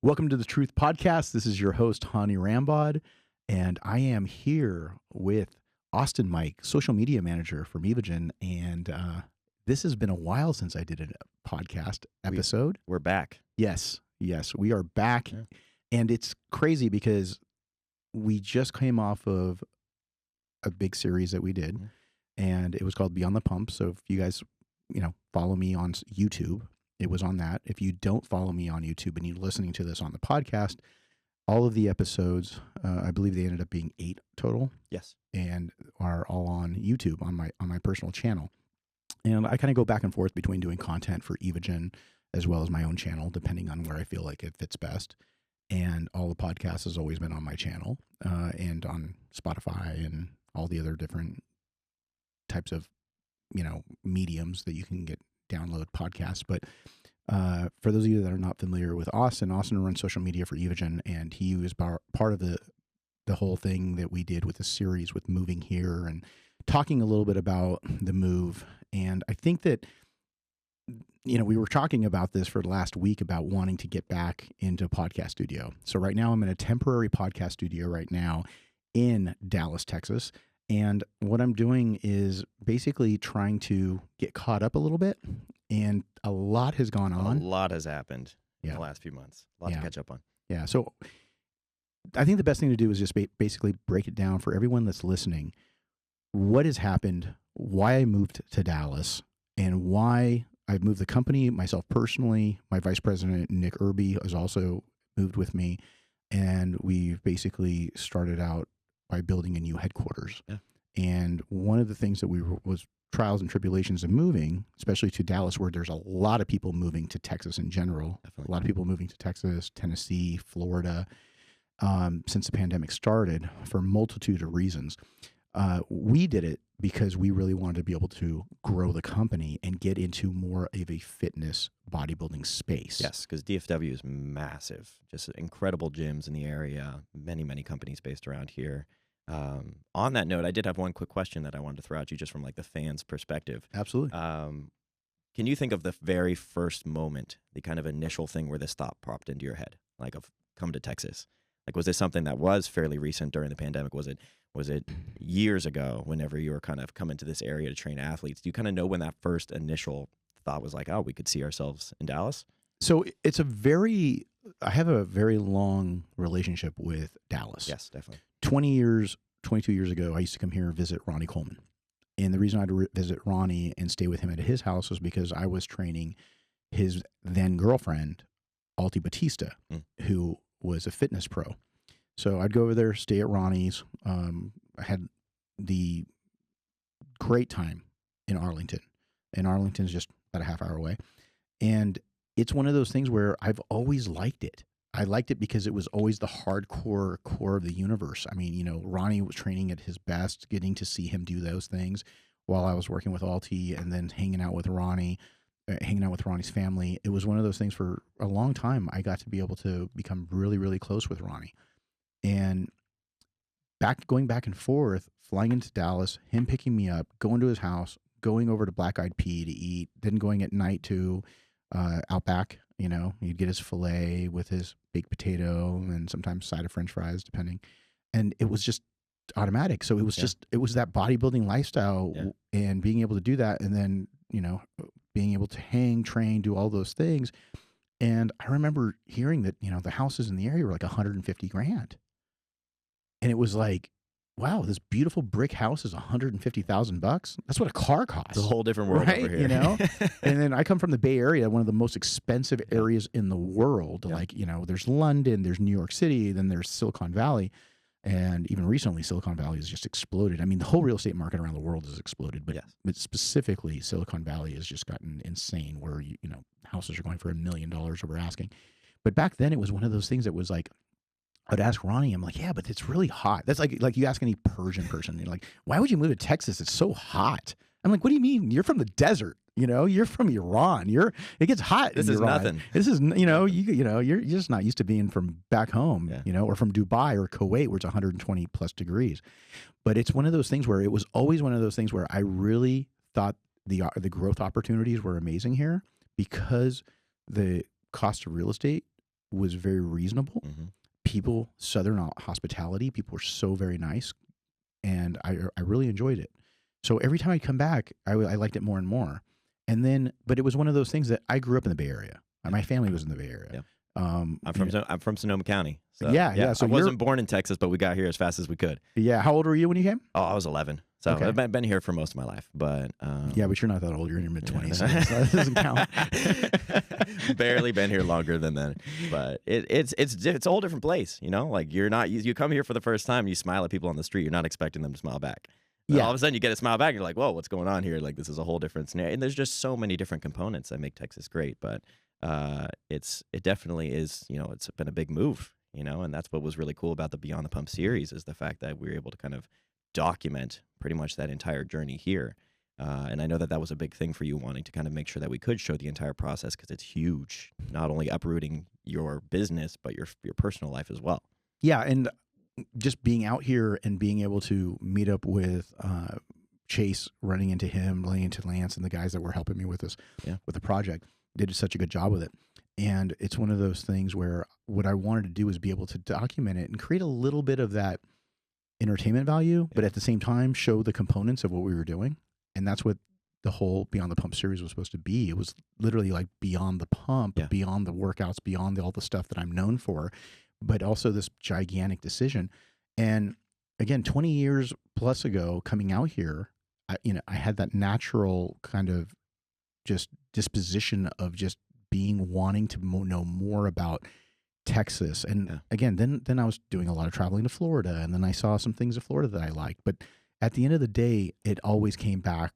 Welcome to the Truth Podcast. This is your host, Hany Rambod, and I am here with Austin Mike, social media manager for Evogen. And this has been a while since I did a podcast episode. We're back. Yes, we are back. Yeah. And it's crazy because we just came off of a big series that we did, and it was called Beyond the Pump. So if you guys, follow me on YouTube, it was on that. If you don't follow me on YouTube and you're listening to this on the podcast, all of the episodes, I believe they ended up being 8 total. Yes. And are all on YouTube on my personal channel. And I kind of go back and forth between doing content for Evogen as well as my own channel, depending on where I feel like it fits best. And all the podcasts has always been on my channel and on Spotify and all the other different types of, mediums that you can download podcasts. But for those of you that are not familiar with Austin runs social media for Evogen, and he was part of the whole thing that we did with the series with moving here and talking a little bit about the move. And I think that, we were talking about this for the last week about wanting to get back into a podcast studio. So right now I'm in a temporary podcast studio right now in Dallas, Texas. And what I'm doing is basically trying to get caught up a little bit. And a lot has gone on. A lot has happened in the last few months. A lot to catch up on. Yeah. So I think the best thing to do is just basically break it down for everyone that's listening. What has happened, why I moved to Dallas, and why I've moved the company, myself personally. My vice president, Nick Irby, has also moved with me. And we've basically started out by building a new headquarters. Yeah. And one of the things that was trials and tribulations of moving, especially to Dallas, where there's a lot of people moving to Texas in general. Definitely. A lot of people moving to Texas, Tennessee, Florida, since the pandemic started for a multitude of reasons. We did it because we really wanted to be able to grow the company and get into more of a fitness bodybuilding space. Yes, because DFW is massive. Just incredible gyms in the area, many, many companies based around here. On that note, I did have one quick question that I wanted to throw at you just from like the fans' perspective. Absolutely. Can you think of the very first moment, the kind of initial thing where this thought popped into your head, like of come to Texas? Like, was this something that was fairly recent during the pandemic? Was it years ago whenever you were kind of coming to this area to train athletes? Do you kind of know when that first initial thought was like, oh, we could see ourselves in Dallas? So I have a very long relationship with Dallas. Yes, definitely. 22 years ago, I used to come here and visit Ronnie Coleman. And the reason I'd visit Ronnie and stay with him at his house was because I was training his then girlfriend, Alti Batista, who was a fitness pro. So I'd go over there, stay at Ronnie's. I had the great time in Arlington. And Arlington's just about a half hour away. And it's one of those things where I've always liked it. I liked it because it was always the hardcore core of the universe. I mean, Ronnie was training at his best, getting to see him do those things while I was working with Alti and then hanging out with Ronnie, hanging out with Ronnie's family. It was one of those things for a long time. I got to be able to become really, really close with Ronnie. And going back and forth, flying into Dallas, him picking me up, going to his house, going over to Black Eyed Pea to eat, then going at night to Outback. He'd get his filet with his baked potato and sometimes side of French fries, depending. And it was just automatic. So it was it was that bodybuilding lifestyle and being able to do that. And then, being able to hang, train, do all those things. And I remember hearing that, the houses in the area were like $150,000. And it was like, wow, this beautiful brick house is $150,000. That's what a car costs. It's a whole different world right? over here. And then I come from the Bay Area, one of the most expensive areas in the world. Yeah. Like, there's London, there's New York City, then there's Silicon Valley. And even recently, Silicon Valley has just exploded. I mean, the whole real estate market around the world has exploded, but specifically Silicon Valley has just gotten insane where, houses are going for $1 million over asking. But back then it was one of those things that was like, I'd ask Ronnie, I'm like, yeah, but it's really hot. That's like you ask any Persian person, you're like, why would you move to Texas? It's so hot. I'm like, what do you mean? You're from the desert. You're from Iran. It gets hot. This is Iran. Nothing. This is, you're just not used to being from back home, or from Dubai or Kuwait where it's 120 plus degrees. But it's one of those things where it was always one of those things where I really thought the growth opportunities were amazing here because the cost of real estate was very reasonable. Mm-hmm. People, Southern hospitality, people were so very nice, and I really enjoyed it. So every time I'd come back, I liked it more and more. And then, but it was one of those things that I grew up in the Bay Area. My family was in the Bay Area. Yeah. I'm from Sonoma County. So, yeah. So I wasn't born in Texas, but we got here as fast as we could. Yeah. How old were you when you came? Oh, I was 11. So Okay. I've been here for most of my life, but yeah, but you're not that old. You're in your mid-20s, so that doesn't count. Barely been here longer than that. But it's a whole different place, you know. Like you come here for the first time, you smile at people on the street, you're not expecting them to smile back. But all of a sudden, you get a smile back, and you're like, "Whoa, what's going on here?" Like this is a whole different scenario. And there's just so many different components that make Texas great. But it definitely is. You know, it's been a big move. You know, and that's what was really cool about the Beyond the Pump series is the fact that we were able to kind of document pretty much that entire journey here. And I know that was a big thing for you, wanting to kind of make sure that we could show the entire process because it's huge, not only uprooting your business, but your personal life as well. Yeah, and just being out here and being able to meet up with Chase, running into him, running into Lance, and the guys that were helping me with this, with the project, they did such a good job with it. And it's one of those things where what I wanted to do is be able to document it and create a little bit of that entertainment value, but at the same time show the components of what we were doing. And that's what the whole Beyond the Pump series was supposed to be. It was literally like beyond the pump, beyond the workouts, beyond all the stuff that I'm known for, but also this gigantic decision. And again, 20 years plus ago, coming out here, I had that natural kind of just disposition of just wanting to know more about Texas. And again, then I was doing a lot of traveling to Florida, and then I saw some things in Florida that I liked. But at the end of the day, it always came back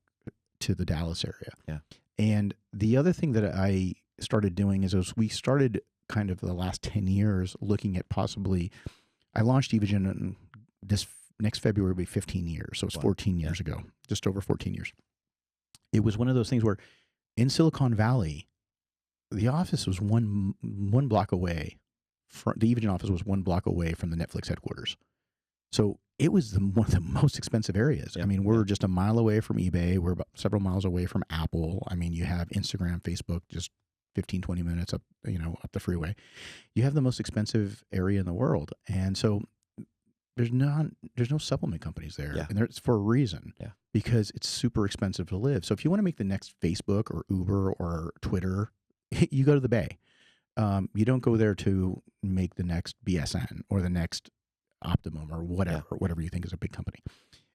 to the Dallas area. Yeah. And the other thing that I started doing is as we started kind of the last 10 years looking at possibly, I launched Evogen in this next February will be 15 years. So it's 14 years ago, just over 14 years. It was one of those things where in Silicon Valley, the office was one block away. The Evogen office was 1 block away from the Netflix headquarters. So it was one of the most expensive areas. Yeah. I mean, we're just a mile away from eBay. We're about several miles away from Apple. I mean, you have Instagram, Facebook, just 15, 20 minutes up, up the freeway. You have the most expensive area in the world. And so there's no supplement companies there. Yeah. And it's for a reason. Yeah. Because it's super expensive to live. So if you want to make the next Facebook or Uber or Twitter, you go to the Bay. You don't go there to make the next BSN or the next Optimum or whatever you think is a big company.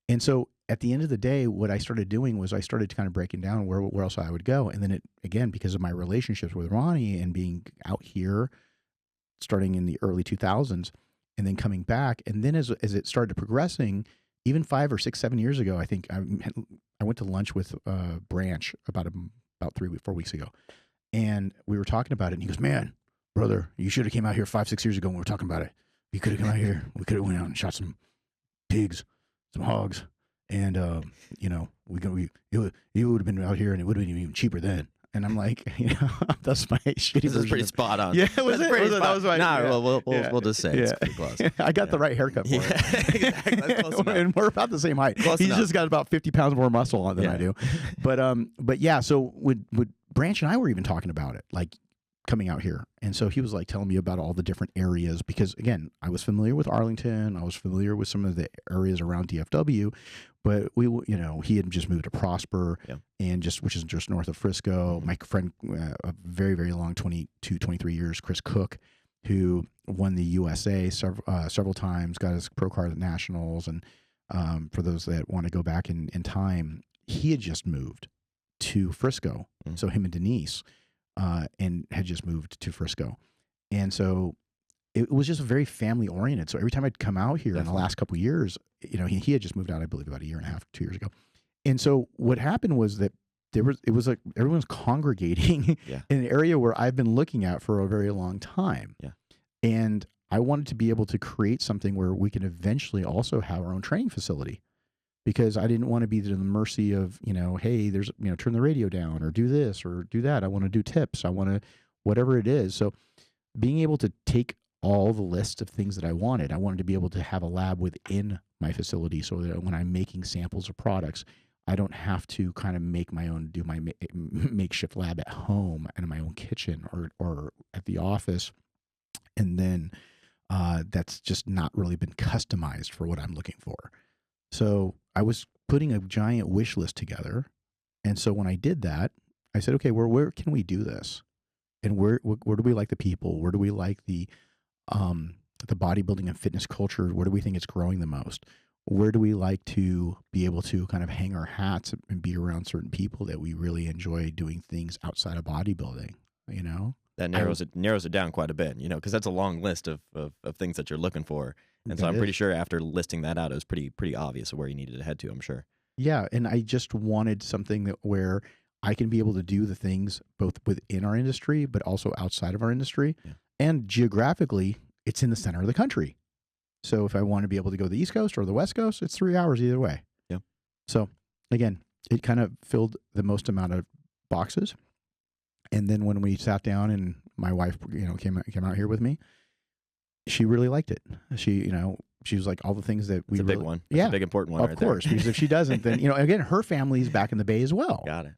And so at the end of the day, what I started doing was I started kind of breaking down where else I would go. And then again, because of my relationships with Ronnie and being out here starting in the early 2000s and then coming back. And then as it started progressing, even 5 or 6, 7 years ago, I think I went to lunch with Branch about 3-4 weeks ago. And we were talking about it, and he goes, "Man, brother, you should have came out here 5, 6 years ago when we were talking about it. You could have come out here. We could have went out and shot some pigs, some hogs, and it would have been out here, and it would have been even cheaper then." And I'm like, that's my shitty. This is pretty spot on. Yeah, that was my. No, we'll just say it's pretty close. I got the right haircut for it. Exactly. That's close enough. And we're about the same height. He's just got about 50 pounds more muscle on than I do. But yeah, so with Branch and I were even talking about it, like coming out here. And so he was like telling me about all the different areas because again, I was familiar with Arlington. I was familiar with some of the areas around DFW, but he had just moved to Prosper which is just north of Frisco. Mm-hmm. My friend, a very, very long 22, 23 years, Chris Cook, who won the USA several times, got his pro card at nationals. And for those that want to go back in time, he had just moved to Frisco. Mm-hmm. So him and Denise, and had just moved to Frisco. And so it was just very family oriented. So every time I'd come out here in the last couple of years, he had just moved out, I believe about 1.5 years, 2 years ago. And so what happened was that it was like everyone's congregating in an area where I've been looking at for a very long time. Yeah. And I wanted to be able to create something where we can eventually also have our own training facility. Because I didn't want to be to the mercy of, hey, there's, turn the radio down or do this or do that. I want to do tips. I want to, whatever it is. So being able to take all the list of things that I wanted to be able to have a lab within my facility so that when I'm making samples of products, I don't have to kind of make my own, do my makeshift lab at home and in my own kitchen or at the office And then that's just not really been customized for what I'm looking for. So I was putting a giant wish list together. And so when I did that, I said, okay, where can we do this? And where do we like the people? Where do we like the bodybuilding and fitness culture? Where do we think it's growing the most? Where do we like to be able to kind of hang our hats and be around certain people that we really enjoy doing things outside of bodybuilding, you know? That narrows it down quite a bit, you know, because that's a long list of things that you're looking for. And so I'm pretty sure after listing that out, it was pretty obvious where you needed to head to, I'm sure. Yeah, and I just wanted something where I can be able to do the things both within our industry, but also outside of our industry. Yeah. And geographically, it's in the center of the country. So if I want to be able to go to the East Coast or the West Coast, it's 3 hours either way. Yeah. So again, it kind of filled the most amount of boxes. And then when we sat down and my wife, you know, came out here with me, she really liked it. She was like, all the things that we It's a really, big one. That's a big important one. Of course, because if she doesn't, then, you know, again, her family's back in the Bay as well. Got it.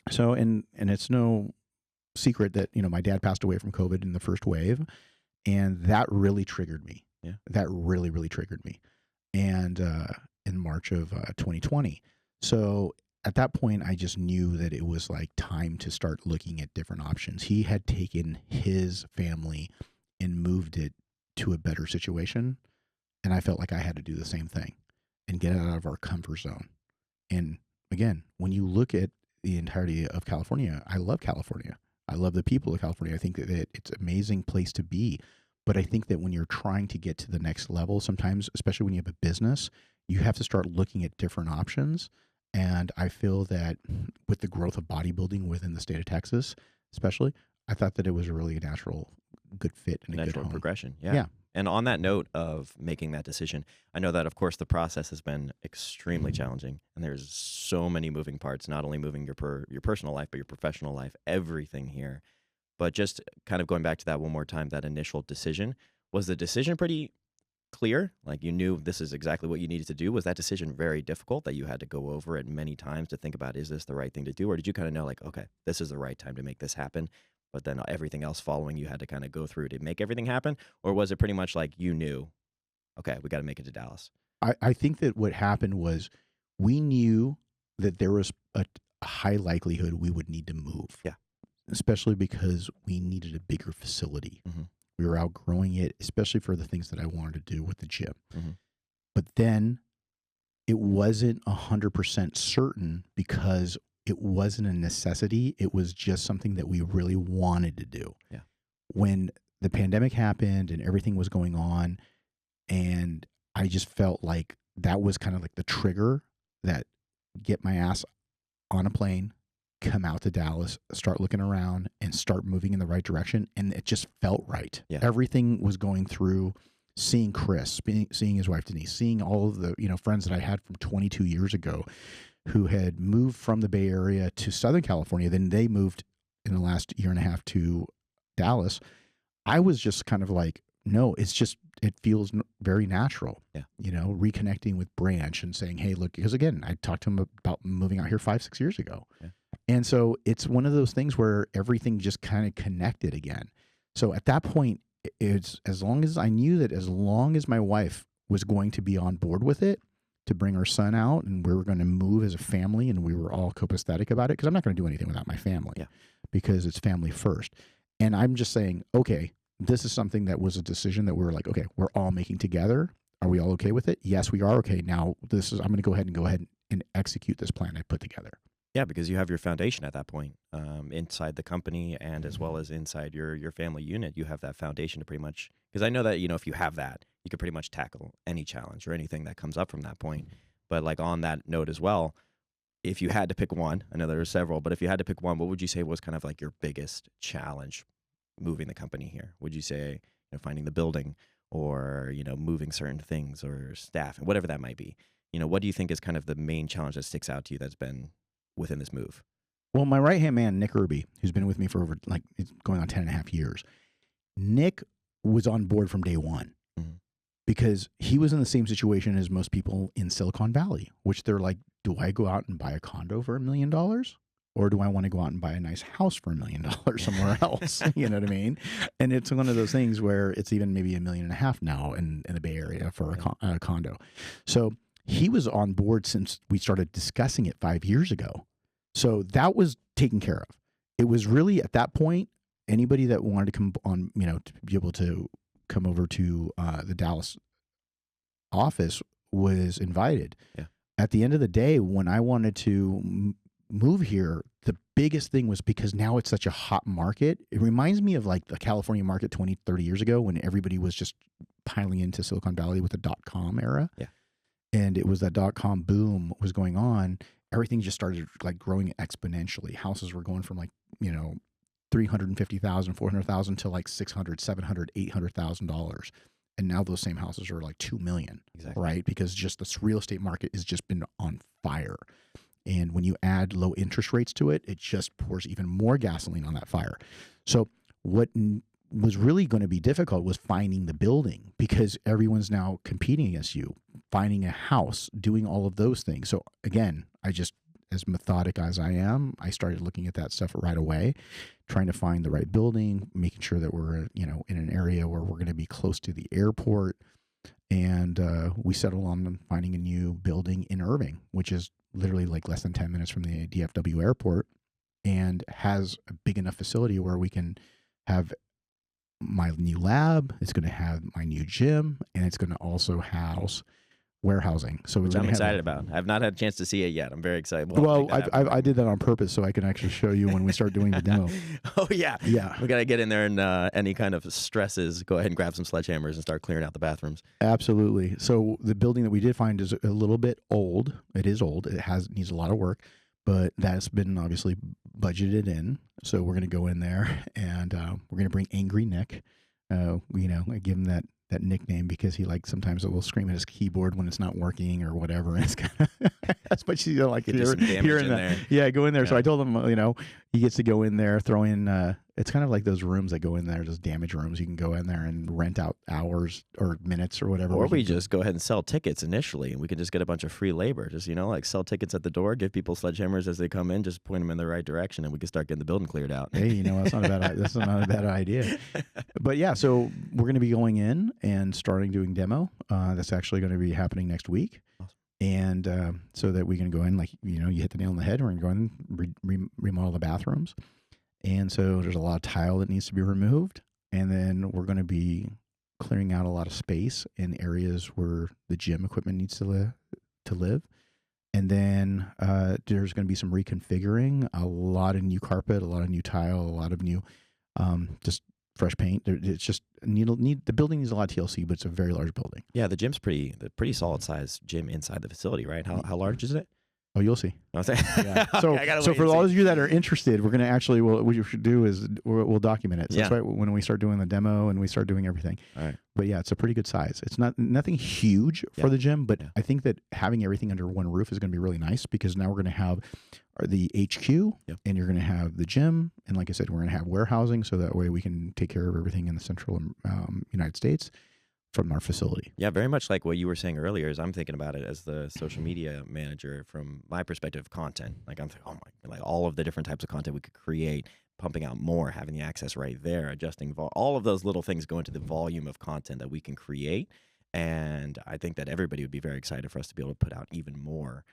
So, and it's no secret that, you know, my dad passed away from COVID in the first wave, and that really triggered me. Yeah. That really, really triggered me. And in March of 2020. So at that point, I just knew that it was like time to start looking at different options. He had taken his family and moved it to a better situation. And I felt like I had to do the same thing and get out of our comfort zone. And again, when you look at the entirety of California, I love California. I love the people of California. I think that it's an amazing place to be. But I think that when you're trying to get to the next level, sometimes, especially when you have a business, you have to start looking at different options. And I feel that with the growth of bodybuilding within the state of Texas, especially, I thought that it was a really natural, good fit and a Natural good progression. Yeah. Yeah. And on that note of making that decision, I know that, of course, the process has been extremely challenging, and there's so many moving parts, not only moving your personal life, but your professional life, everything here. But just kind of going back to that one more time, that initial decision, was the decision pretty clear? Like you knew this is exactly what you needed to do? Was that decision very difficult that you had to go over it many times to think about, is this the right thing to do? Or did you kind of know like, okay, this is the right time to make this happen? But then everything else following you had to kind of go through to make everything happen? Or was it pretty much like you knew, okay, we got to make it to Dallas? I think that what happened was we knew that there was a high likelihood we would need to move. Yeah. Especially because we needed a bigger facility. Mm-hmm. We were outgrowing it, especially for the things that I wanted to do with the gym. Mm-hmm. But then it wasn't 100% certain because it wasn't a necessity. It was just something that we really wanted to do. Yeah. When the pandemic happened and everything was going on, and I just felt like that was kind of like the trigger that get my ass on a plane, come out to Dallas, start looking around, and start moving in the right direction. And it just felt right. Yeah. Everything was going through. Seeing Chris, seeing his wife Denise, seeing all of the friends that I had from 22 years ago, who had moved from the Bay Area to Southern California. Then they moved in the last year and a half to Dallas. I was just kind of like, no, it feels very natural. Yeah. Reconnecting with Branch and saying, hey, look, because again, I talked to him about moving out here 5-6 years ago. Yeah. And so it's one of those things where everything just kind of connected again. So at that point, it's as long as I knew that as long as my wife was going to be on board with it, to bring our son out, and we were going to move as a family, and we were all copacetic about it, because I'm not going to do anything without my family. Yeah. Because it's family first. And I'm just saying, okay, this is something that was a decision that we were like, okay, we're all making together. Are we all okay with it? Yes, we are. Okay, now I'm going to go ahead and execute this plan I put together. Yeah, because you have your foundation at that point, inside the company and as well as inside your family unit. You have that foundation to pretty much, because I know that, if you have that, you could pretty much tackle any challenge or anything that comes up from that point. But like on that note as well, if you had to pick one, I know there are several, but if you had to pick one, what would you say was kind of like your biggest challenge moving the company here? Would you say, finding the building or, moving certain things or staff and whatever that might be? What do you think is kind of the main challenge that sticks out to you that's been within this move? Well, my right-hand man, Nick Irby, who's been with me for over, it's going on 10 and a half years. Nick was on board from day one. Mm-hmm. Because he was in the same situation as most people in Silicon Valley, which they're like, do I go out and buy a condo for $1 million? or do I want to go out and buy a nice house for $1 million somewhere else? You know what I mean? And it's one of those things where it's even maybe $1.5 million now in the Bay Area for a condo. So he was on board since we started discussing it 5 years ago. So that was taken care of. It was really at that point, anybody that wanted to come on, to be able to come over to the Dallas office was invited. Yeah. At the end of the day, when I wanted to move here, the biggest thing was because now it's such a hot market. It reminds me of like the California market 20, 30 years ago when everybody was just piling into Silicon Valley with the .com era. Yeah. And it was that .com boom was going on. Everything just started like growing exponentially. Houses were going from like, $350,000, $400,000 to like $600,000, $700,000, $800,000. And now those same houses are like 2 million, Exactly. right? Because just this real estate market has just been on fire. And when you add low interest rates to it, it just pours even more gasoline on that fire. So what was really going to be difficult was finding the building, because everyone's now competing against you, finding a house, doing all of those things. So again, I just, as methodic as I am, I started looking at that stuff right away, trying to find the right building, making sure that we're, in an area where we're going to be close to the airport. And we settled on finding a new building in Irving, which is literally like less than 10 minutes from the DFW airport, and has a big enough facility where we can have my new lab. It's going to have my new gym, and it's going to also house warehousing. So Which I'm excited about. I've not had a chance to see it yet. I'm very excited. Well, I did that on purpose so I can actually show you when we start doing the demo. Oh, yeah. Yeah. We got to get in there, and any kind of stresses, go ahead and grab some sledgehammers and start clearing out the bathrooms. Absolutely. So the building that we did find is a little bit old. It is old. It needs a lot of work, but that's been obviously budgeted in. So we're going to go in there, and we're going to bring Angry Nick. I give him that nickname because he sometimes will scream at his keyboard when it's not working or whatever. And it's kind of that's what you like here in there. Yeah, go in there. Yeah. So I told him, he gets to go in there, throw in. It's kind of like those rooms that go in there, those damage rooms. You can go in there and rent out hours or minutes or whatever. Or we just go ahead and sell tickets initially, and we can just get a bunch of free labor. Just sell tickets at the door, give people sledgehammers as they come in, just point them in the right direction, and we can start getting the building cleared out. Hey, that's not a bad idea. But yeah, so we're going to be going in and starting doing demo. That's actually going to be happening next week. Awesome. And so that we can go in, you hit the nail on the head. We're going to go in, remodel the bathrooms. And so there's a lot of tile that needs to be removed. And then we're going to be clearing out a lot of space in areas where the gym equipment needs to live. And then there's going to be some reconfiguring, a lot of new carpet, a lot of new tile, a lot of new just fresh paint. It's just the building needs a lot of TLC, but it's a very large building. Yeah, the gym's pretty solid size gym inside the facility, right? How large is it? Oh, you'll see. Yeah. So for all of you that are interested, we're going to actually, what we should do is we'll document it. So that's right when we start doing the demo and we start doing everything. All right. But yeah, it's a pretty good size. It's nothing huge for the gym, but I think that having everything under one roof is going to be really nice, because now we're going to have the HQ and you're going to have the gym. And like I said, we're going to have warehousing, so that way we can take care of everything in the central United States from our facility. Yeah, very much like what you were saying earlier. Is I'm thinking about it as the social media manager from my perspective of content. Like I'm thinking, all of the different types of content we could create, pumping out more, having the access right there, adjusting all of those little things go into the volume of content that we can create. And I think that everybody would be very excited for us to be able to put out even more.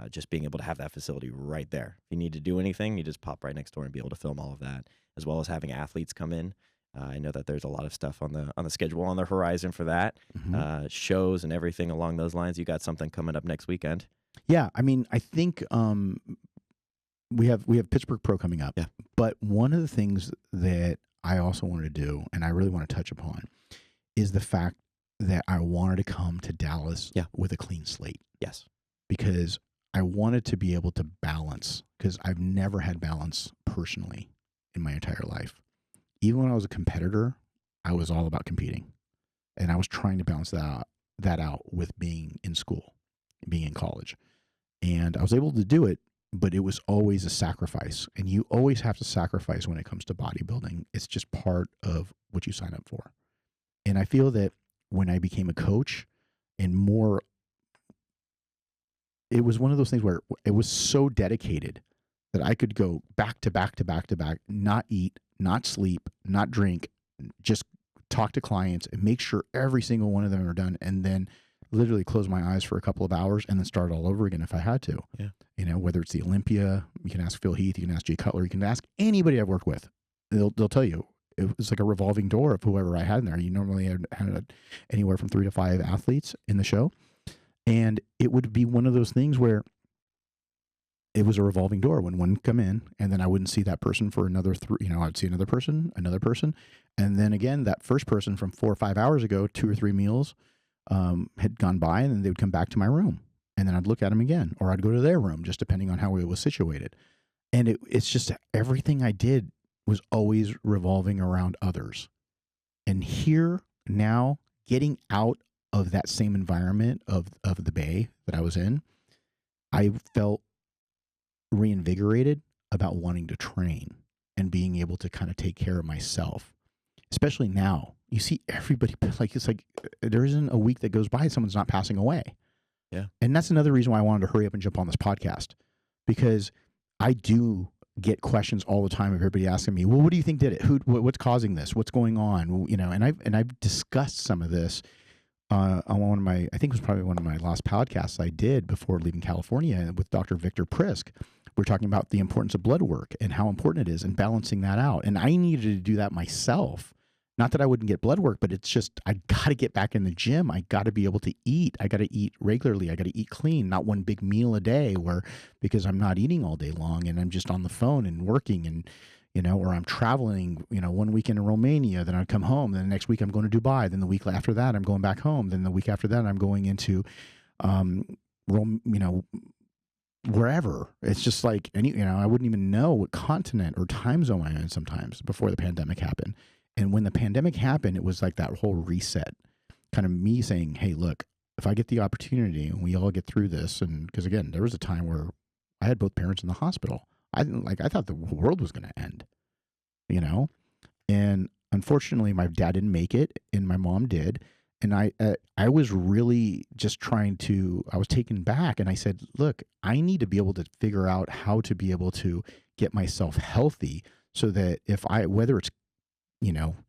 Just being able to have that facility right there. If you need to do anything, you just pop right next door and be able to film all of that, as well as having athletes come in. I know that there's a lot of stuff on the schedule on the horizon for that, shows and everything along those lines. You got something coming up next weekend? Yeah, I mean, I think we have Pittsburgh Pro coming up. Yeah. But one of the things that I also wanted to do, and I really want to touch upon, is the fact that I wanted to come to Dallas with a clean slate. Yes. Because I wanted to be able to balance, because I've never had balance personally in my entire life. Even when I was a competitor, I was all about competing, and I was trying to balance that out with being in school, being in college, and I was able to do it, but it was always a sacrifice, and you always have to sacrifice when it comes to bodybuilding. It's just part of what you sign up for. And I feel that when I became a coach and more, it was one of those things where it was so dedicated that I could go back to back to back to back, not eat, not sleep, not drink, just talk to clients and make sure every single one of them are done, and then literally close my eyes for a couple of hours and then start all over again if I had to. Yeah. You know, whether it's the Olympia, you can ask Phil Heath, you can ask Jay Cutler, you can ask anybody I've worked with. They'll tell you it was like a revolving door of whoever I had in there. You normally had anywhere from 3 to 5 athletes in the show, and it would be one of those things where it was a revolving door. When one would come in, and then I wouldn't see that person for another I'd see another person, and then again that first person from 4 or 5 hours ago, 2 or 3 meals had gone by, and then they would come back to my room, and then I'd look at them again, or I'd go to their room, just depending on how it was situated. And it's just everything I did was always revolving around others. And here now, getting out of that same environment of the Bay that I was in, I felt reinvigorated about wanting to train and being able to kind of take care of myself. Especially now, you see everybody, like, it's like there isn't a week that goes by someone's not passing away. Yeah. And that's another reason why I wanted to hurry up and jump on this podcast, because I do get questions all the time of everybody asking me, well, what do you think did it? What's causing this? What's going on? You know, and I've discussed some of this on one of my, I think it was probably one of my last podcasts I did before leaving California with Dr. Victor Prisk. We're talking about the importance of blood work and how important it is and balancing that out. And I needed to do that myself. Not that I wouldn't get blood work, but it's just, I got to get back in the gym. I got to be able to eat. I got to eat regularly. I got to eat clean, not one big meal a day because I'm not eating all day long and I'm just on the phone and working and, you know, or I'm traveling, you know, one weekend in Romania, then I come home, then the next week I'm going to Dubai, then the week after that I'm going back home, then the week after that I'm going into, wherever. It's just like, I wouldn't even know what continent or time zone I'm in sometimes before the pandemic happened. And when the pandemic happened, it was like that whole reset, kind of me saying, hey, look, if I get the opportunity and we all get through this, and because again, there was a time where I had both parents in the hospital. I thought the world was going to end, you know? And unfortunately, my dad didn't make it and my mom did. And I was really just I was taken back, and I said, look, I need to be able to figure out how to be able to get myself healthy so that whether it's,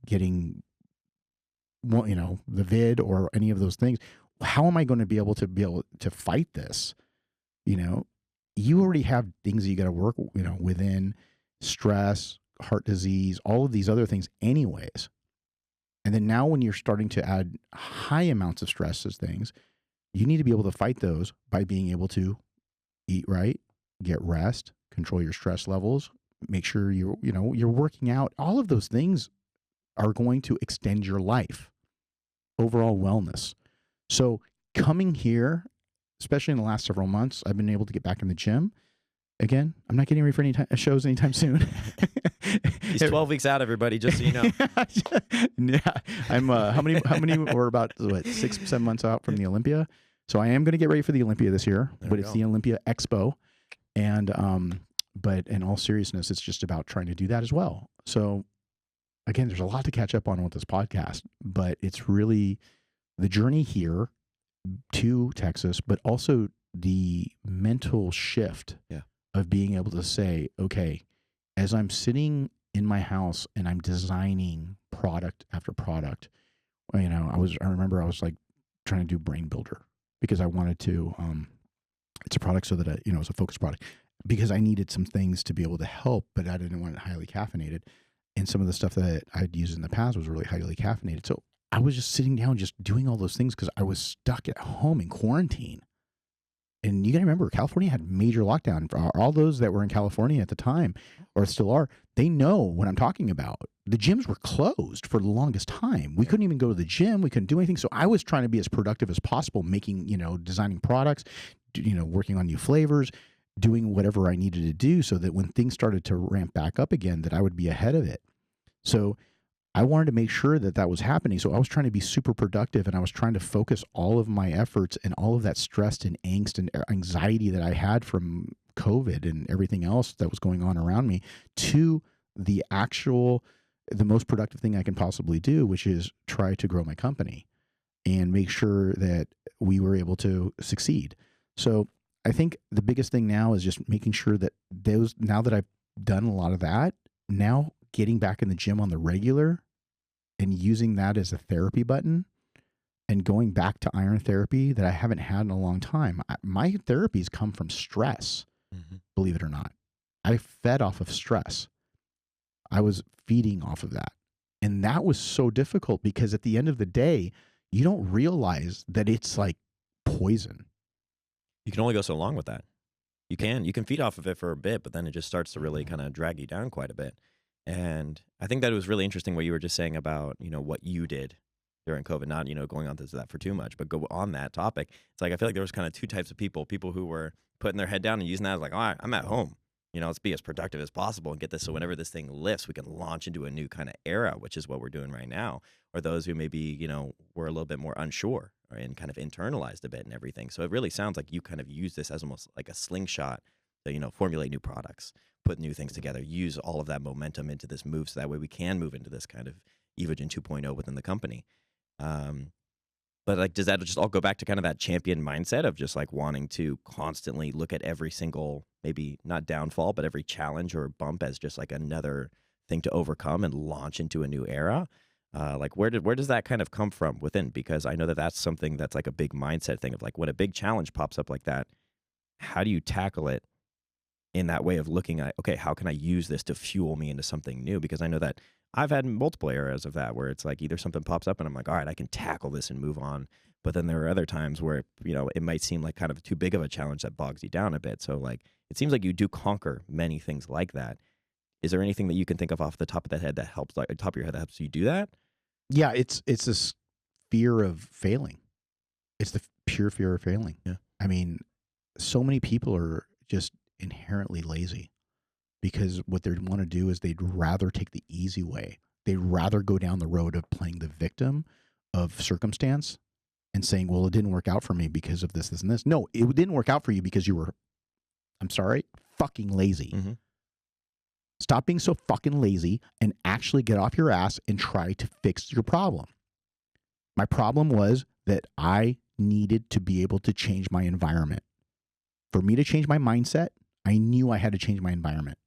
getting, the vid or any of those things, how am I going to be able to fight this? You already have things that you got to work, within stress, heart disease, all of these other things anyways. And then now when you're starting to add high amounts of stress as things, you need to be able to fight those by being able to eat right, get rest, control your stress levels, make sure you're working out. All of those things are going to extend your life, overall wellness. So coming here, especially in the last several months, I've been able to get back in the gym. Again, I'm not getting ready for any shows anytime soon. He's 12 weeks out, everybody, just so you know. Yeah, I'm how many we're about 6-7 months out from the Olympia. So I am going to get ready for the Olympia this year, but it's the Olympia Expo. And but in all seriousness, it's just about trying to do that as well. So again, there's a lot to catch up on with this podcast, but it's really the journey here to Texas, but also the mental shift of being able to say, okay, as I'm sitting in my house and I'm designing product after product, I remember I was like trying to do Brain Builder because I wanted to, it's a product so that it's a focused product because I needed some things to be able to help, but I didn't want it highly caffeinated. And some of the stuff that I'd used in the past was really highly caffeinated. So I was just sitting down, just doing all those things because I was stuck at home in quarantine. And you got to remember, California had major lockdown. For all those that were in California at the time, or still are, they know what I'm talking about. The gyms were closed for the longest time. We couldn't even go to the gym. We couldn't do anything. So I was trying to be as productive as possible, making, designing products, working on new flavors, doing whatever I needed to do so that when things started to ramp back up again, that I would be ahead of it. So I wanted to make sure that that was happening. So I was trying to be super productive, and I was trying to focus all of my efforts and all of that stress and angst and anxiety that I had from COVID and everything else that was going on around me to the most productive thing I can possibly do, which is try to grow my company and make sure that we were able to succeed. So I think the biggest thing now is just making sure that now that I've done a lot of that, now getting back in the gym on the regular and using that as a therapy button and going back to iron therapy that I haven't had in a long time. My therapies come from stress, believe it or not. I fed off of stress. I was feeding off of that. And that was so difficult because at the end of the day, you don't realize that it's like poison. You can only go so long with that. You can feed off of it for a bit, but then it just starts to really kind of drag you down quite a bit. And I think that it was really interesting what you were just saying about, what you did during COVID, not, going on to that for too much, but go on that topic. It's like, I feel like there was kind of two types of people who were putting their head down and using that as like, all right, I'm at home. Let's be as productive as possible and get this. So whenever this thing lifts, we can launch into a new kind of era, which is what we're doing right now. Or those who maybe, were a little bit more unsure and kind of internalized a bit and everything. So it really sounds like you kind of use this as almost like a slingshot to, formulate new products, put new things together, use all of that momentum into this move. So that way we can move into this kind of Evogen 2.0 within the company. But like, does that just all go back to kind of that champion mindset of just like wanting to constantly look at every single, maybe not downfall, but every challenge or bump as just like another thing to overcome and launch into a new era? Like where does that kind of come from within? Because I know that that's something that's like a big mindset thing of like when a big challenge pops up like that, how do you tackle it in that way of looking at, okay, how can I use this to fuel me into something new? Because I know that I've had multiple eras of that where it's like either something pops up and I'm like, all right, I can tackle this and move on. But then there are other times where, it might seem like kind of too big of a challenge that bogs you down a bit. So like, it seems like you do conquer many things like that. Is there anything that you can think of off the top of the head that helps, like top of your head that helps you do that? Yeah, it's this fear of failing. It's the pure fear of failing. Yeah. I mean, so many people are just inherently lazy because what they want to do is they'd rather take the easy way. They'd rather go down the road of playing the victim of circumstance and saying, well, it didn't work out for me because of this, this, and this. No, it didn't work out for you because you were, I'm sorry, fucking lazy. Mm-hmm. Stop being so fucking lazy and actually get off your ass and try to fix your problem. My problem was that I needed to be able to change my environment. For me to change my mindset, I knew I had to change my environment.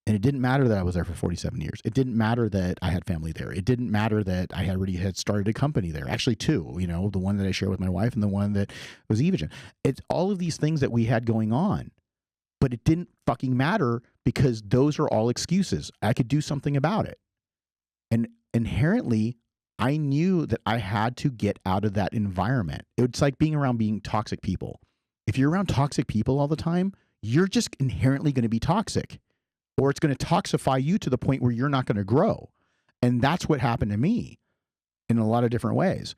And it didn't matter that I was there for 47 years. It didn't matter that I had family there. It didn't matter that I already had started a company there. Actually, two, the one that I share with my wife and the one that was Evogen. It's all of these things that we had going on. But it didn't fucking matter because those are all excuses. I could do something about it. And inherently, I knew that I had to get out of that environment. It's like being around toxic people. If you're around toxic people all the time, you're just inherently going to be toxic. Or it's going to toxify you to the point where you're not going to grow. And that's what happened to me in a lot of different ways.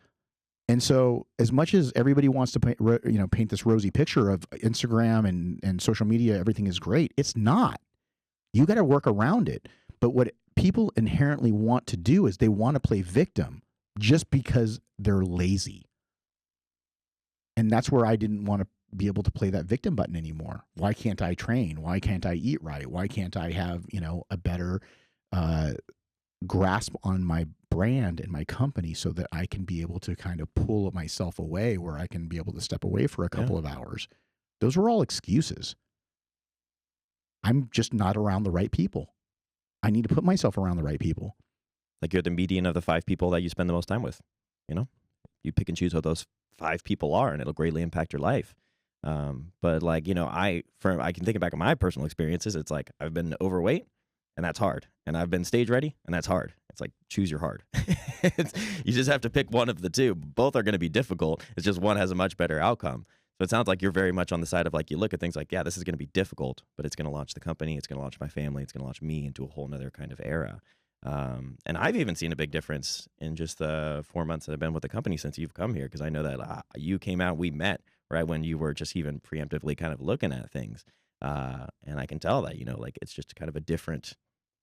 And so as much as everybody wants to paint this rosy picture of Instagram and social media, everything is great, it's not. You got to work around it. But what people inherently want to do is they want to play victim just because they're lazy. And that's where I didn't want to be able to play that victim button anymore. Why can't I train? Why can't I eat right? Why can't I have, a better grasp on my brand and my company so that I can be able to kind of pull myself away where I can be able to step away for a couple of hours? Those were all excuses. I'm just not around the right people. I need to put myself around the right people. Like you're the median of the 5 people that you spend the most time with. You pick and choose who those 5 people are, and it'll greatly impact your life. But like, I can think back on my personal experiences. It's like I've been overweight, and that's hard. And I've been stage ready, and that's hard. It's like, choose your hard. You just have to pick one of the two. Both are going to be difficult. It's just one has a much better outcome. So it sounds like you're very much on the side of like, you look at things like, yeah, this is going to be difficult, but it's going to launch the company. It's going to launch my family. It's going to launch me into a whole nother kind of era. And I've even seen a big difference in just the 4 months that I've been with the company since you've come here. Cause I know that you came out, we met right when you were just even preemptively kind of looking at things. And I can tell that, like it's just kind of a different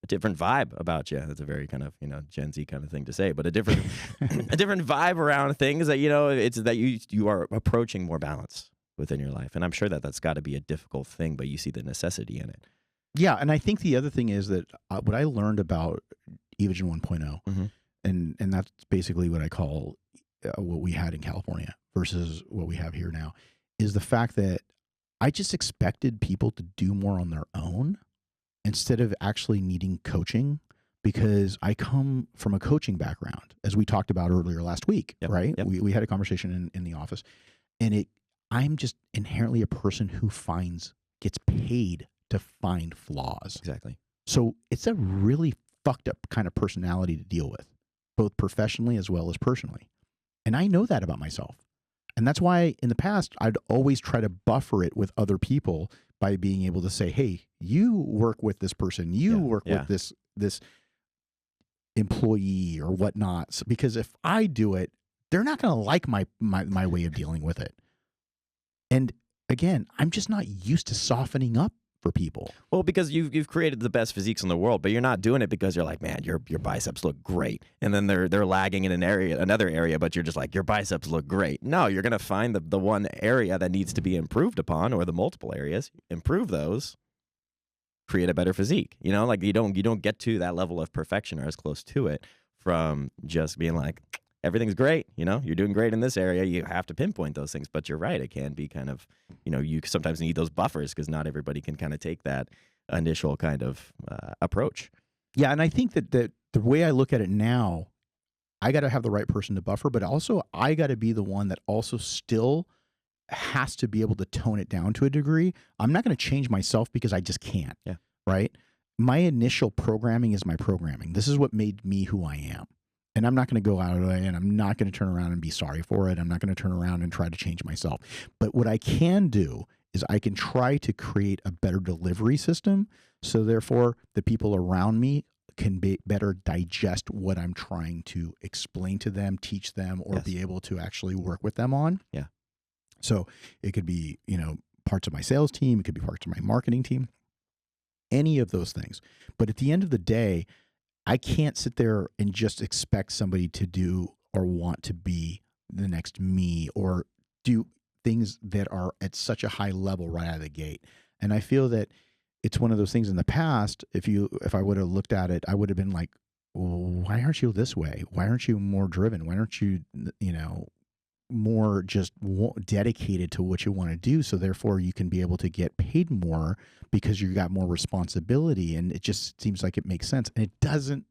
vibe about you. It's a very kind of, Gen Z kind of thing to say, but a different, a different vibe around things that, it's that you are approaching more balance within your life. And I'm sure that that's got to be a difficult thing, but you see the necessity in it. Yeah. And I think the other thing is that what I learned about Evogen 1.0, mm-hmm. and that's basically what I call what we had in California versus what we have here now, is the fact that I just expected people to do more on their own instead of actually needing coaching, because I come from a coaching background, as we talked about earlier last week, right? Yep. We had a conversation in the office, and I'm just inherently a person who gets paid to find flaws. Exactly. So it's a really fucked up kind of personality to deal with, both professionally as well as personally. And I know that about myself. And that's why in the past, I'd always try to buffer it with other people by being able to say, hey, you work with this person, you work with this employee or whatnot. So, because if I do it, they're not going to like my way of dealing with it. And again, I'm just not used to softening up for people. Well, because you've created the best physiques in the world, but you're not doing it because you're like, man, your biceps look great, and then they're lagging in another area, but you're just like, your biceps look great. No, you're gonna find the one area that needs to be improved upon, or the multiple areas, improve those, create a better physique. You know, like you don't get to that level of perfection or as close to it from just being like, everything's great, you know, you're doing great in this area. You have to pinpoint those things, but you're right. It can be kind of, you know, you sometimes need those buffers because not everybody can kind of take that initial kind of approach. Yeah. And I think that the way I look at it now, I got to have the right person to buffer, but also I got to be the one that also still has to be able to tone it down to a degree. I'm not going to change myself because I just can't. Yeah. Right. My initial programming is my programming. This is what made me who I am. And I'm not going to go out of the way, and I'm not going to turn around and be sorry for it. I'm not going to turn around and try to change myself. But what I can do is I can try to create a better delivery system. So therefore, the people around me can better digest what I'm trying to explain to them, teach them, or be able to actually work with them on. Yeah. So it could be, you know, parts of my sales team. It could be parts of my marketing team. Any of those things. But at the end of the day, I can't sit there and just expect somebody to do or want to be the next me or do things that are at such a high level right out of the gate. And I feel that it's one of those things in the past, if I would have looked at it, I would have been like, well, why aren't you this way? Why aren't you more driven? Why aren't you, you know, more just dedicated to what you want to do? So therefore you can be able to get paid more because you got more responsibility, and it just seems like it makes sense. And it doesn't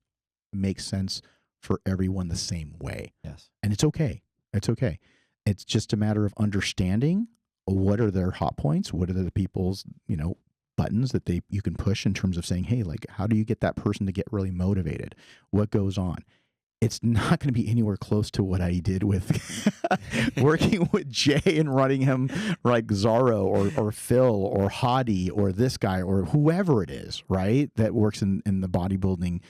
make sense for everyone the same way. Yes. And it's okay. It's okay. It's just a matter of understanding what are their hot points, what are the people's, you know, buttons that you can push in terms of saying, hey, like, how do you get that person to get really motivated? What goes on? It's not going to be anywhere close to what I did with working with Jay and running him like Zorro or Phil or Hany or this guy or whoever it is, right? That works in the bodybuilding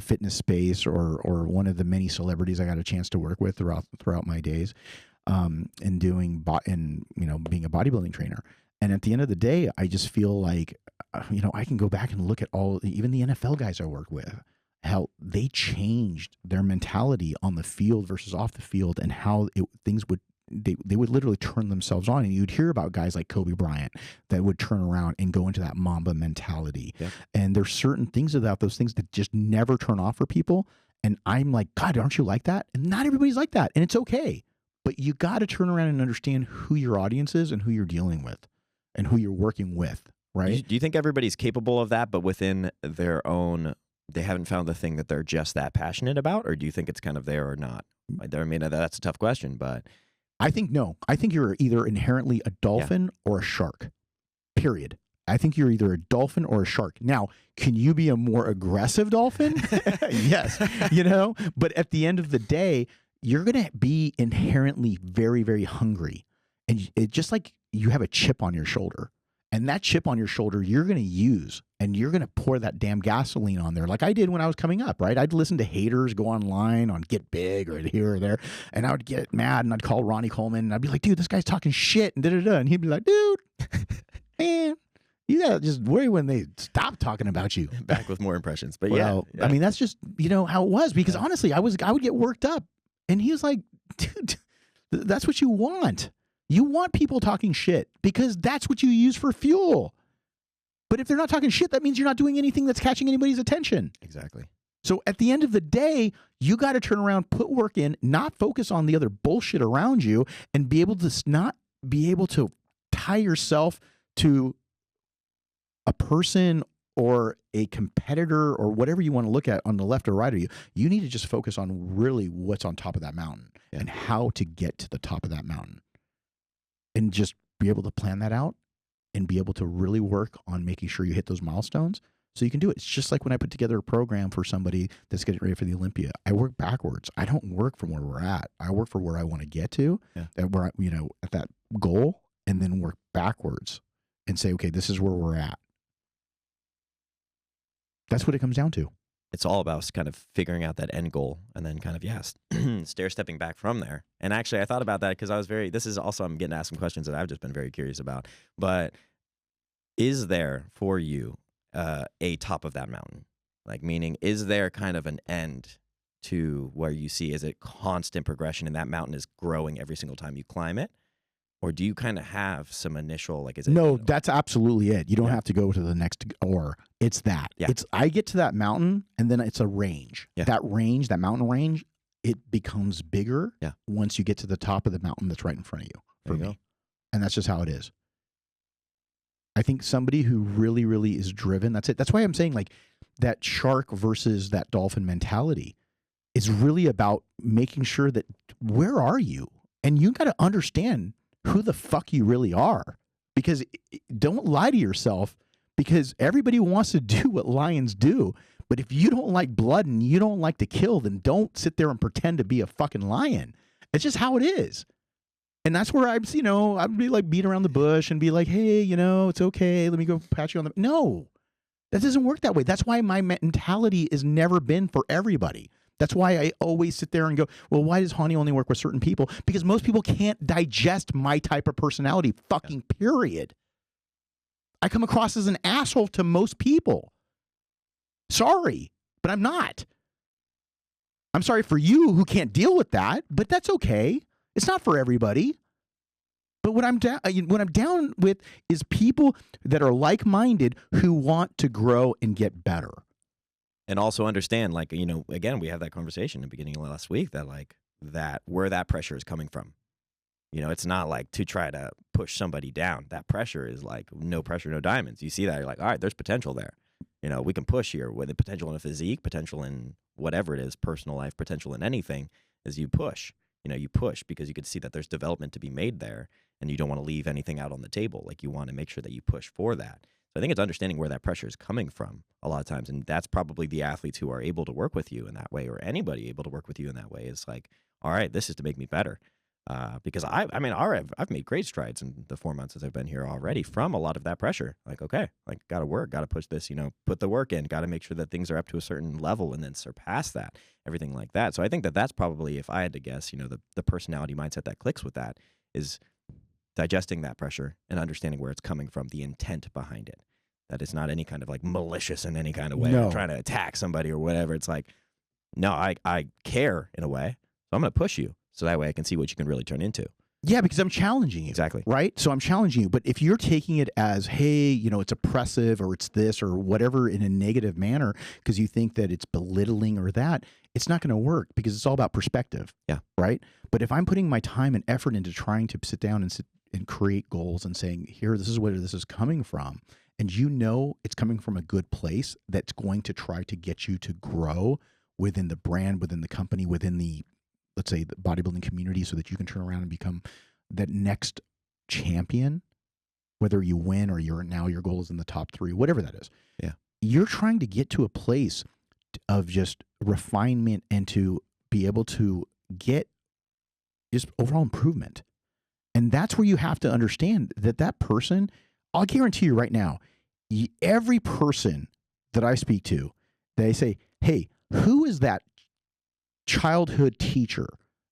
fitness space or one of the many celebrities I got a chance to work with throughout my days in doing being a bodybuilding trainer. And at the end of the day, I just feel like, you know, I can go back and look at even the NFL guys I work with, how they changed their mentality on the field versus off the field, and how they would literally turn themselves on. And you'd hear about guys like Kobe Bryant that would turn around and go into that Mamba mentality. Yep. And there's certain things about those things that just never turn off for people. And I'm like, God, aren't you like that? And not everybody's like that. And it's okay. But you got to turn around and understand who your audience is and who you're dealing with and who you're working with, right? Do you think everybody's capable of that, but within their own, they haven't found the thing that they're just that passionate about? Or do you think it's kind of there or not? I mean, that's a tough question, but I think no. I think you're either inherently a dolphin or a shark, period. I think you're either a dolphin or a shark. Now, can you be a more aggressive dolphin? Yes, you know, but at the end of the day, you're going to be inherently very, very hungry. And it just like you have a chip on your shoulder. And that chip on your shoulder, you're going to use, and you're going to pour that damn gasoline on there. Like I did when I was coming up, right? I'd listen to haters go online on Get Big or here or there. And I would get mad and I'd call Ronnie Coleman and I'd be like, dude, this guy's talking shit and da-da-da. And he'd be like, dude, man, you got to just worry when they stop talking about you. Back with more impressions. But yeah. I mean, that's just, you know, how it was. Because honestly, I would get worked up. And he was like, dude, that's what you want. You want people talking shit because that's what you use for fuel. But if they're not talking shit, that means you're not doing anything that's catching anybody's attention. Exactly. So at the end of the day, you got to turn around, put work in, not focus on the other bullshit around you, and be able to not be able to tie yourself to a person or a competitor or whatever you want to look at on the left or right of you, you need to just focus on really what's on top of that mountain and how to get to the top of that mountain. And just be able to plan that out and be able to really work on making sure you hit those milestones so you can do it. It's just like when I put together a program for somebody that's getting ready for the Olympia. I work backwards. I don't work from where we're at. I work for where I want to get to, at where at that goal, and then work backwards and say, okay, this is where we're at. That's what it comes down to. It's all about kind of figuring out that end goal and then kind of, stair-stepping back from there. And actually, I thought about that because I'm getting asked some questions that I've just been very curious about. But is there for you a top of that mountain? Like, meaning, is there kind of an end to where you see, is it constant progression and that mountain is growing every single time you climb it? Or do you kind of have some initial, like, is it? No, that's absolutely it. You don't have to go to the next, or it's that. Yeah. I get to that mountain and then it's a range. Yeah. That range, it becomes bigger once you get to the top of the mountain that's right in front of you, for me. And that's just how it is. I think somebody who really, really is driven, that's it. That's why I'm saying, like, that shark versus that dolphin mentality is really about making sure that, where are you? And you got to understand who the fuck you really are, because don't lie to yourself, because everybody wants to do what lions do. But if you don't like blood and you don't like to kill, then don't sit there and pretend to be a fucking lion. It's just how it is. And that's where I'd be like beat around the bush and be like, hey, it's okay. Let me go pat you on the. No, that doesn't work that way. That's why my mentality has never been for everybody. That's why I always sit there and go, well, why does Hany only work with certain people? Because most people can't digest my type of personality, fucking period. I come across as an asshole to most people. Sorry, but I'm not. I'm sorry for you who can't deal with that, but that's okay. It's not for everybody. But what I'm down with is people that are like-minded who want to grow and get better. And also understand, like, again, we had that conversation in the beginning of last week that, like, where that pressure is coming from. It's not like to try to push somebody down. That pressure is like no pressure, no diamonds. You see that, you're like, all right, there's potential there. We can push here with the potential in a physique, potential in whatever it is, personal life, potential in anything, is you push. You push because you can see that there's development to be made there, and you don't want to leave anything out on the table. Like, you want to make sure that you push for that. I think it's understanding where that pressure is coming from a lot of times. And that's probably the athletes who are able to work with you in that way, or anybody able to work with you in that way, is like, all right, this is to make me better. Because I've made great strides in the 4 months since I've been here already from a lot of that pressure. Like, okay, like, got to work, got to push this, put the work in, got to make sure that things are up to a certain level and then surpass that, everything like that. So I think that that's probably, if I had to guess, the personality mindset that clicks with that is digesting that pressure and understanding where it's coming from, the intent behind it. That it's not any kind of, like, malicious in any kind of way, or trying to attack somebody or whatever. It's like, no, I care in a way, so I'm going to push you so that way I can see what you can really turn into. Yeah, because I'm challenging you. Exactly. Right? So I'm challenging you. But if you're taking it as, hey, it's oppressive, or it's this or whatever in a negative manner because you think that it's belittling or that, it's not going to work, because it's all about perspective. Yeah. Right? But if I'm putting my time and effort into trying to sit down and create goals and saying, here, this is where this is coming from, and it's coming from a good place that's going to try to get you to grow within the brand, within the company, within the, let's say, the bodybuilding community, so that you can turn around and become that next champion, whether you win or your goal is in the top 3, whatever that is. Yeah. You're trying to get to a place of just refinement and to be able to get just overall improvement. And that's where you have to understand that person, I'll guarantee you right now, every person that I speak to, they say, hey, who is that childhood teacher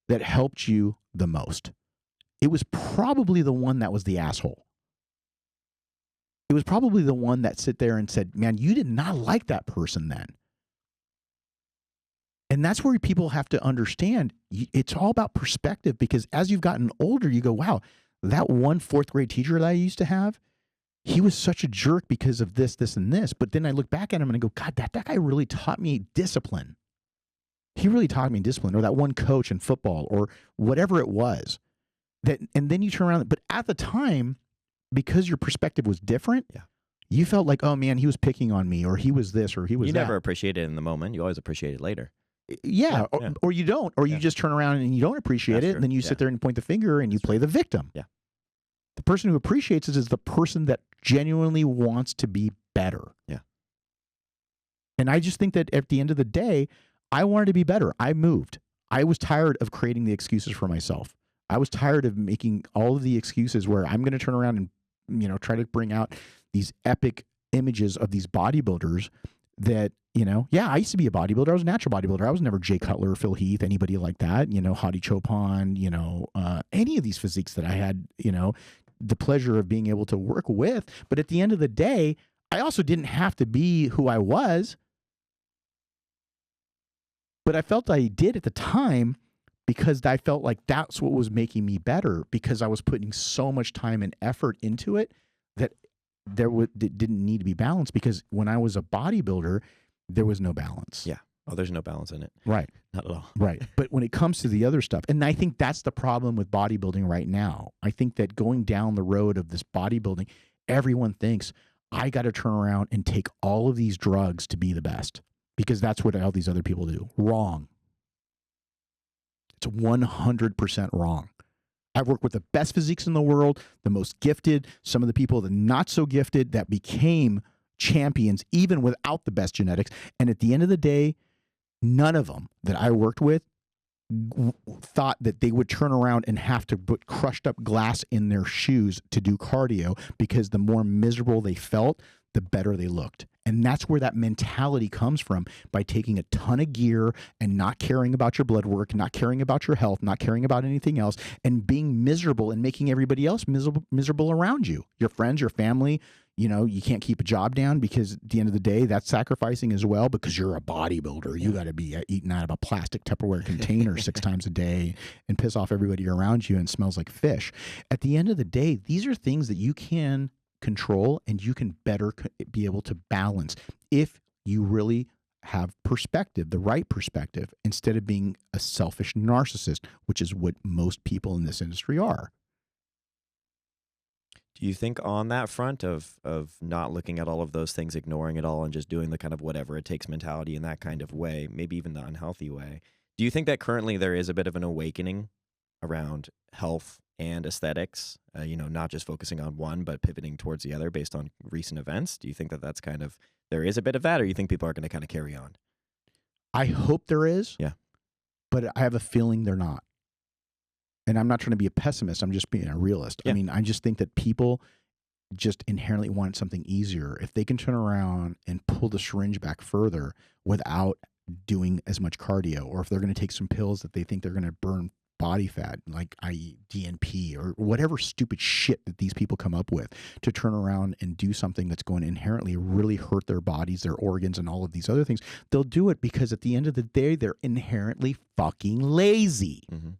that helped you the most? It was probably the one that was the asshole. It was probably the one that sit there and said, man, you did not like that person then. And that's where people have to understand, it's all about perspective, because as you've gotten older, you go, wow, that one 4th grade teacher that I used to have, he was such a jerk because of this, this, and this. But then I look back at him and I go, God, that guy really taught me discipline. He really taught me discipline. Or that one coach in football, or whatever it was. and then you turn around. But at the time, because your perspective was different, Yeah. you felt like, oh man, he was picking on me, or he was this, or he was You that. never appreciate it in the moment. You always appreciate it later. Yeah, Yeah. or you don't, or you just turn around and you don't appreciate That's it, true. and then you sit there and point the finger and you play the victim. Yeah. The person who appreciates it is the person that genuinely wants to be better. Yeah. And I just think that at the end of the day, I wanted to be better. I moved. I was tired of creating the excuses for myself. I was tired of making all of the excuses where I'm going to turn around and, you know, try to bring out these epic images of these bodybuilders that, you know, yeah, I used to be a bodybuilder. I was a natural bodybuilder. I was never Jay Cutler or Phil Heath, anybody like that, you know, Hany Chopin, you know, any of these physiques that I had, you know, the pleasure of being able to work with. But at the end of the day, I also didn't have to be who I was. But I felt I did at the time because I felt like that's what was making me better, because I was putting so much time and effort into it that it didn't need to be balanced, because when I was a bodybuilder, there was no balance. Yeah. Oh, there's no balance in it. Right. Not at all. Right. But when it comes to the other stuff, and I think that's the problem with bodybuilding right now. I think that going down the road of this bodybuilding, everyone thinks, I got to turn around and take all of these drugs to be the best, because that's what all these other people do. Wrong. It's 100% wrong. I've worked with the best physiques in the world, the most gifted, some of the people that not so gifted that became champions even without the best genetics. And at the end of the day, none of them that I worked with thought that they would turn around and have to put crushed up glass in their shoes to do cardio, because the more miserable they felt, the better they looked. And that's where that mentality comes from, by taking a ton of gear and not caring about your blood work, not caring about your health, not caring about anything else, and being miserable and making everybody else miserable around you. Your friends, your family, you know, you can't keep a job down, because at the end of the day, that's sacrificing as well, because you're a bodybuilder. You got to be eating out of a plastic Tupperware container 6 times a day and piss off everybody around you and smells like fish. At the end of the day, these are things that you can control and you can better be able to balance if you really have perspective, the right perspective, instead of being a selfish narcissist, which is what most people in this industry are. Do you think on that front of not looking at all of those things, ignoring it all, and just doing the kind of whatever it takes mentality in that kind of way, maybe even the unhealthy way, do you think that currently there is a bit of an awakening around health and aesthetics, you know, not just focusing on one, but pivoting towards the other based on recent events? Do you think that that's kind of, there is a bit of that, or you think people are going to kind of carry on? I hope there is. Yeah. But I have a feeling they're not. And I'm not trying to be a pessimist. I'm just being a realist. Yeah. I mean, I just think that people just inherently want something easier. If they can turn around and pull the syringe back further without doing as much cardio, or if they're going to take some pills that they think they're going to burn body fat, like i.e. DNP or whatever stupid shit that these people come up with, to turn around and do something that's going to inherently really hurt their bodies, their organs, and all of these other things, they'll do it because at the end of the day, they're inherently fucking lazy. Mm-hmm.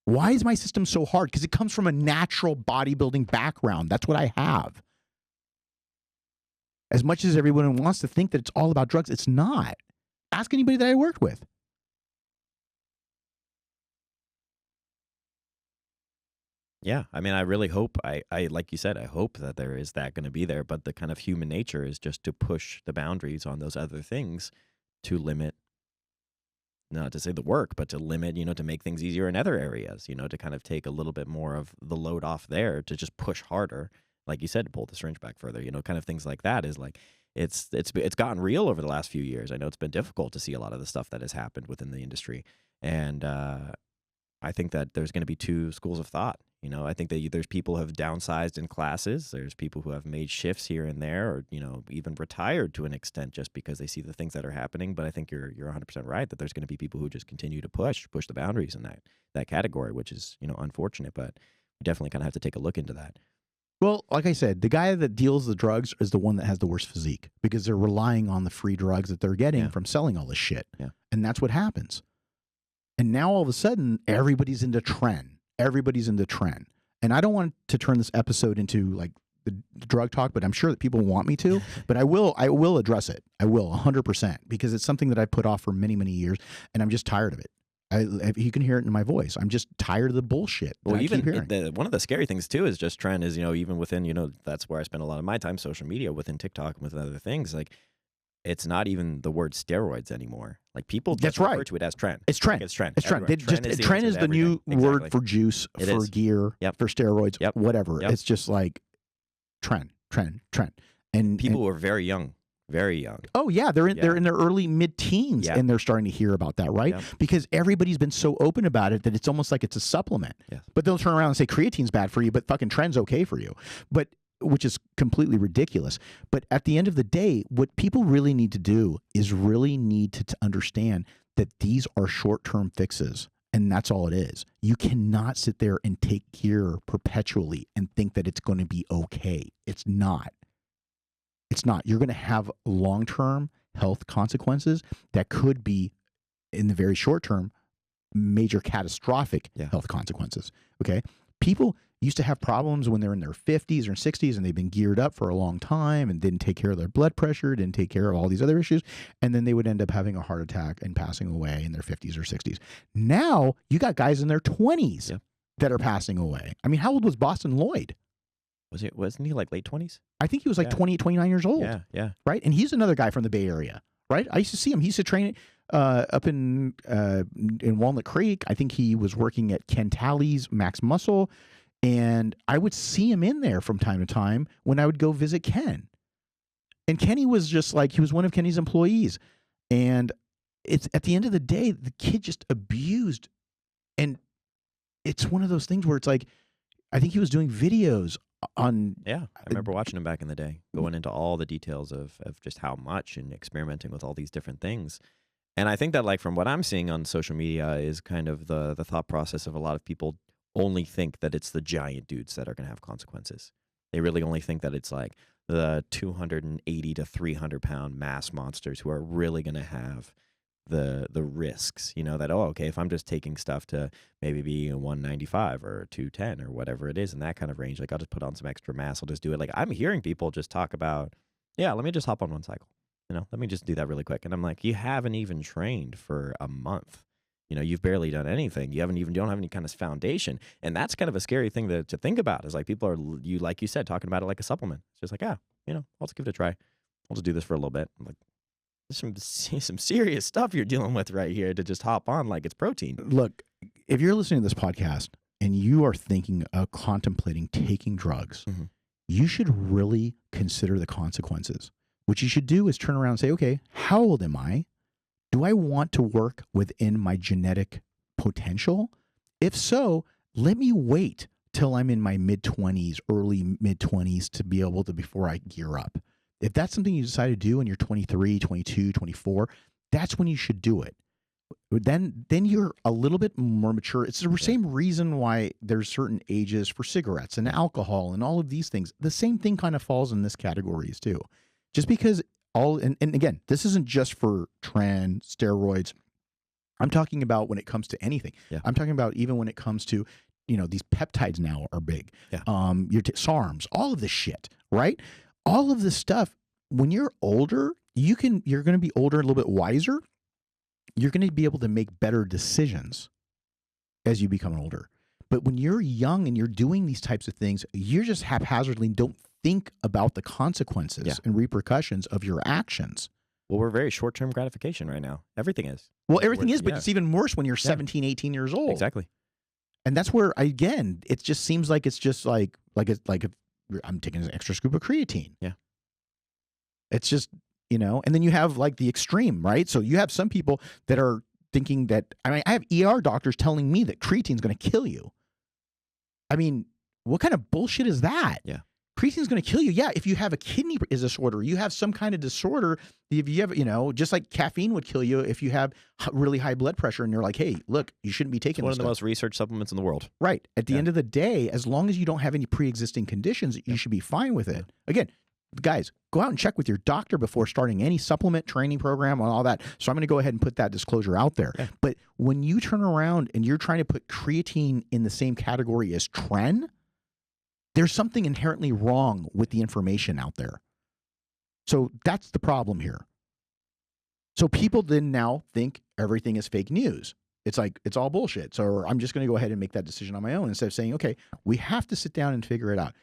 Why is my system so hard? Because it comes from a natural bodybuilding background. That's what I have. As much as everyone wants to think that it's all about drugs, it's not. Ask anybody that I worked with. Yeah, I mean, I really hope, I like you said, I hope that there is that going to be there, but the kind of human nature is just to push the boundaries on those other things to limit, not to say the work, but to limit, you know, to make things easier in other areas, you know, to kind of take a little bit more of the load off there, to just push harder, like you said, to pull the syringe back further, you know, kind of things like that is like, it's gotten real over the last few years. I know it's been difficult to see a lot of the stuff that has happened within the industry. And I think that there's going to be two schools of thought. You know, I think that there's people who have downsized in classes. There's people who have made shifts here and there, or, you know, even retired to an extent just because they see the things that are happening. But I think you're 100% right that there's going to be people who just continue to push the boundaries in that category, which is, you know, unfortunate. But we definitely kind of have to take a look into that. Well, like I said, the guy that deals the drugs is the one that has the worst physique, because they're relying on the free drugs that they're getting from selling all this shit. Yeah. And that's what happens. And now all of a sudden, everybody's into trend. Everybody's into trend. And I don't want to turn this episode into like the drug talk, but I'm sure that people want me to. But I will address it. I will 100%, because it's something that I put off for many, many years, and I'm just tired of it. You can hear it in my voice. I'm just tired of the bullshit. Well, I keep hearing. one of the scary things too is just trend is, even within, that's where I spend a lot of my time, social media, within TikTok and within other things. Like, it's not even the word steroids anymore. Like, people just refer to it as trend. It's trend. Like, it's trend. It's trend. Everywhere. Trend is the new word for juice, for gear, for steroids, whatever. It's just like trend. And people who are very young. Very young. Oh yeah, they're in their early mid-teens, and they're starting to hear about that, right? Because everybody's been so open about it that it's almost like it's a supplement. Yes. But they'll turn around and say creatine's bad for you, but fucking trend's okay for you. But which is completely ridiculous. But at the end of the day, what people really need to do is really need to understand that these are short-term fixes. And that's all it is. You cannot sit there and take gear perpetually and think that it's going to be okay. It's not. It's not. You're going to have long-term health consequences that could be, in the very short term, major catastrophic health consequences. Okay? People used to have problems when they're in their 50s or 60s and they've been geared up for a long time and didn't take care of their blood pressure, didn't take care of all these other issues, and then they would end up having a heart attack and passing away in their 50s or 60s. Now, you got guys in their 20s that are passing away. I mean, how old was Boston Lloyd? Wasn't he like late 20s? I think he was like 28, 29 years old. Yeah. Right? And he's another guy from the Bay Area, right? I used to see him. He used to train up in Walnut Creek. I think he was working at Ken Talley's Max Muscle. And I would see him in there from time to time when I would go visit Ken. And Kenny was just like, he was one of Kenny's employees. And it's at the end of the day, the kid just abused. And it's one of those things where it's like, I think he was doing videos on. Yeah, I remember watching him back in the day, going into all the details of just how much and experimenting with all these different things. And I think that, like, from what I'm seeing on social media is kind of the thought process of a lot of people only think that it's the giant dudes that are going to have consequences. They really only think that it's like the 280 to 300 pound mass monsters who are really going to have the risks, that, okay, if I'm just taking stuff to maybe be a 195 or 210 or whatever it is in that kind of range, like, I'll just put on some extra mass, I'll just do it. Like, I'm hearing people just talk about, let me just hop on one cycle, let me just do that really quick. And I'm like, you haven't even trained for a month. You've barely done anything. You don't have any kind of foundation. And that's kind of a scary thing to think about, is like, people are, like you said, talking about it like a supplement. It's just like, I'll just give it a try. I'll just do this for a little bit. I'm like, there's some serious stuff you're dealing with right here to just hop on like it's protein. Look, if you're listening to this podcast and you are thinking of contemplating taking drugs, you should really consider the consequences. What you should do is turn around and say, okay, how old am I? Do I want to work within my genetic potential? If so, let me wait till I'm in my mid-20s, early mid-20s to be able to, before I gear up. If that's something you decide to do and you're 23, 22, 24, that's when you should do it. Then you're a little bit more mature. It's the same reason why there's certain ages for cigarettes and alcohol and all of these things. The same thing kind of falls in this categories too. Just because and again, this isn't just for trend, steroids. I'm talking about when it comes to anything. Yeah. I'm talking about even when it comes to, these peptides now are big. Yeah. Your SARMs, all of this shit, right? All of this stuff, when you're older, you're going to be older, a little bit wiser. You're going to be able to make better decisions as you become older. But when you're young and you're doing these types of things, you're just haphazardly don't think about the consequences and repercussions of your actions. Well, we're very short-term gratification right now. Everything is. Well, everything is, but it's even worse when you're 17, 18 years old. Exactly. And that's where, again, it just seems like it's just like if I'm taking an extra scoop of creatine. Yeah. It's just, and then you have like the extreme, right? So you have some people that are thinking that, I have ER doctors telling me that creatine is going to kill you. I mean, what kind of bullshit is that? Yeah. Creatine is going to kill you. Yeah, if you have a kidney disorder, you have some kind of disorder. If you have, just like caffeine would kill you if you have really high blood pressure, and they're like, "Hey, look, you shouldn't be taking." It's one of the most researched supplements in the world. Right. At the end of the day, as long as you don't have any pre-existing conditions, you should be fine with it. Again, guys, go out and check with your doctor before starting any supplement training program and all that. So I'm going to go ahead and put that disclosure out there. Yeah. But when you turn around and you're trying to put creatine in the same category as tren, there's something inherently wrong with the information out there. So that's the problem here. So people then now think everything is fake news. It's like, it's all bullshit. So I'm just going to go ahead and make that decision on my own instead of saying, okay, we have to sit down and figure it out.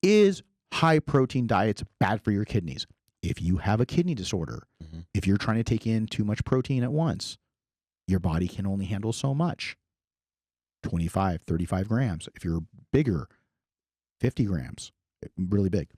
Is high protein diets bad for your kidneys? If you have a kidney disorder, if you're trying to take in too much protein at once, your body can only handle so much. 25, 35 grams. If you're bigger, 50 grams, really big.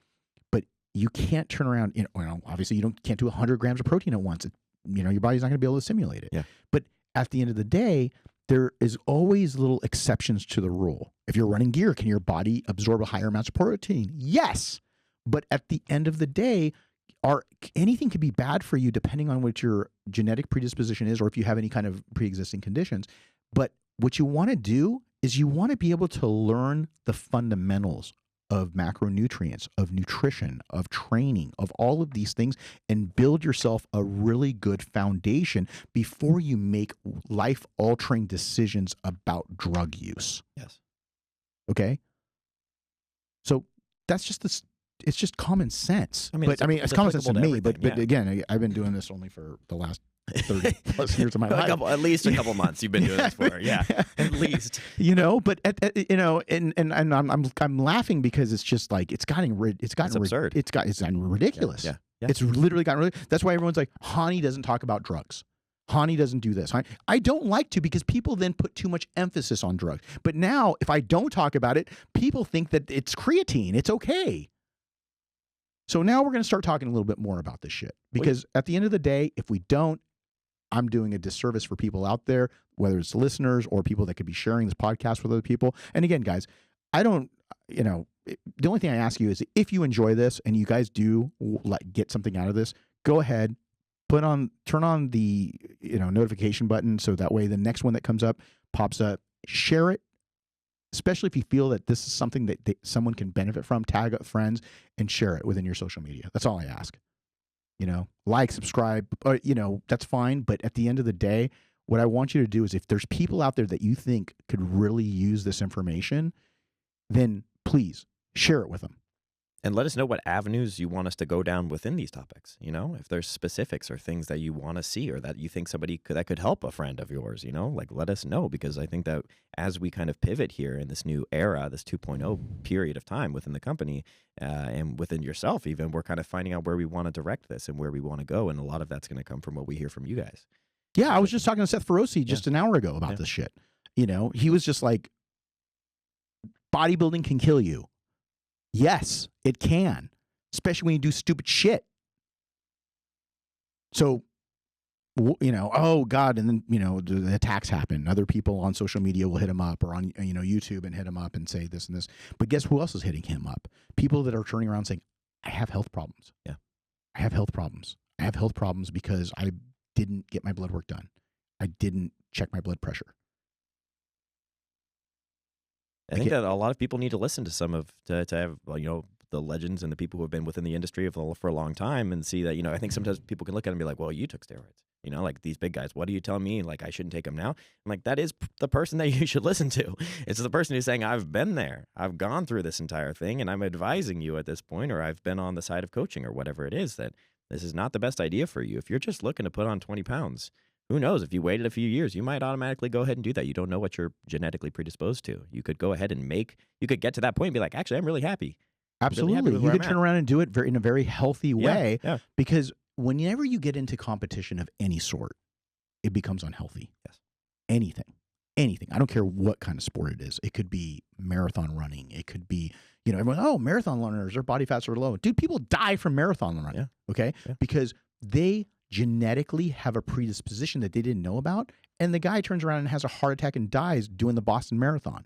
But you can't turn around, you know, obviously you can't do 100 grams of protein at once. You know, your body's not going to be able to simulate it. Yeah. But at the end of the day, there is always little exceptions to the rule. If you're running gear, can your body absorb a higher amount of protein? Yes. But at the end of the day, anything can be bad for you depending on what your genetic predisposition is or if you have any kind of pre-existing conditions. But what you want to do is you want to be able to learn the fundamentals of macronutrients, of nutrition, of training, of all of these things, and build yourself a really good foundation before you make life-altering decisions about drug use. Yes. Okay? So that's just this. It's just common sense. I mean, it's common sense to me. But again, I've been doing this only for the last 30 plus years of my life. At least a couple months you've been doing this for. Yeah, at least. You know, but you know, and I'm laughing because it's just like it's gotten absurd. It's gotten ridiculous. Yeah. It's literally gotten ridiculous. That's why everyone's like, Hany doesn't talk about drugs. Hany doesn't do this. I don't like to because people then put too much emphasis on drugs. But now, if I don't talk about it, people think that it's creatine. It's okay. So now we're going to start talking a little bit more about this shit because at the end of the day, if we don't, I'm doing a disservice for people out there, whether it's listeners or people that could be sharing this podcast with other people. And again, guys, I don't, you know, the only thing I ask you is if you enjoy this and you guys do like get something out of this, go ahead, turn on the, you know, notification button. So that way the next one that comes up pops up, share it. Especially if you feel that this is something that someone can benefit from, tag up friends and share it within your social media. That's all I ask. You know, like, subscribe, you know, that's fine. But at the end of the day, what I want you to do is if there's people out there that you think could really use this information, then please share it with them. And let us know what avenues you want us to go down within these topics. You know, if there's specifics or things that you want to see or that you think somebody that could help a friend of yours, you know, like let us know, because I think that as we kind of pivot here in this new era, this 2.0 period of time within the company and within yourself, even, we're kind of finding out where we want to direct this and where we want to go. And a lot of that's going to come from what we hear from you guys. Yeah, I was just talking to Seth Feroce just an hour ago about this shit. You know, he was just like, bodybuilding can kill you. Yes, it can, especially when you do stupid shit. So, you know, oh God, and then, you know, the attacks happen. Other people on social media will hit him up or on, you know, YouTube and hit him up and say this and this. But guess who else is hitting him up? People that are turning around saying, I have health problems. Yeah. I have health problems. I have health problems because I didn't get my blood work done. I didn't check my blood pressure. I think that a lot of people need to listen to to have, you know, the legends and the people who have been within the industry for a long time and see that, you know, I think sometimes people can look at it and be like, well, you took steroids, you know, like these big guys. What do you tell me? Like, I shouldn't take them now? I'm like, that is the person that you should listen to. It's the person who's saying, I've been there. I've gone through this entire thing and I'm advising you at this point, or I've been on the side of coaching or whatever it is, that this is not the best idea for you. If you're just looking to put on 20 pounds, who knows? If you waited a few years, you might automatically go ahead and do that. You don't know what you're genetically predisposed to. You could go ahead and you could get to that point and be like, actually, I'm really happy. Absolutely. You could turn around and do it in a very healthy way because whenever you get into competition of any sort, it becomes unhealthy. Yes. Anything. I don't care what kind of sport it is. It could be marathon running. It could be, you know, everyone, oh, marathon runners, their body fats are low. Dude, people die from marathon running. Yeah. Okay. Yeah. Because they genetically have a predisposition that they didn't know about, and the guy turns around and has a heart attack and dies doing the Boston Marathon.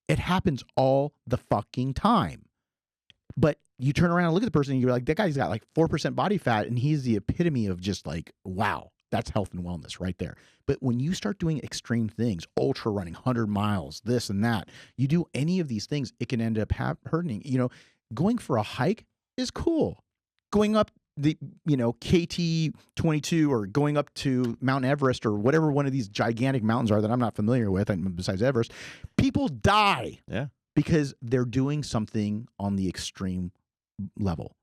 It happens all the fucking time. But you turn around and look at the person and you're like, that guy's got like 4% body fat and he's the epitome of just like, wow, that's health and wellness right there. But when you start doing extreme things, ultra running, 100 miles, this and that, you do any of these things, it can end up hurting. You know, going for a hike is cool. Going up the, you know, KT 22 or going up to Mount Everest or whatever one of these gigantic mountains are that I'm not familiar with, and besides Everest, people die because they're doing something on the extreme level.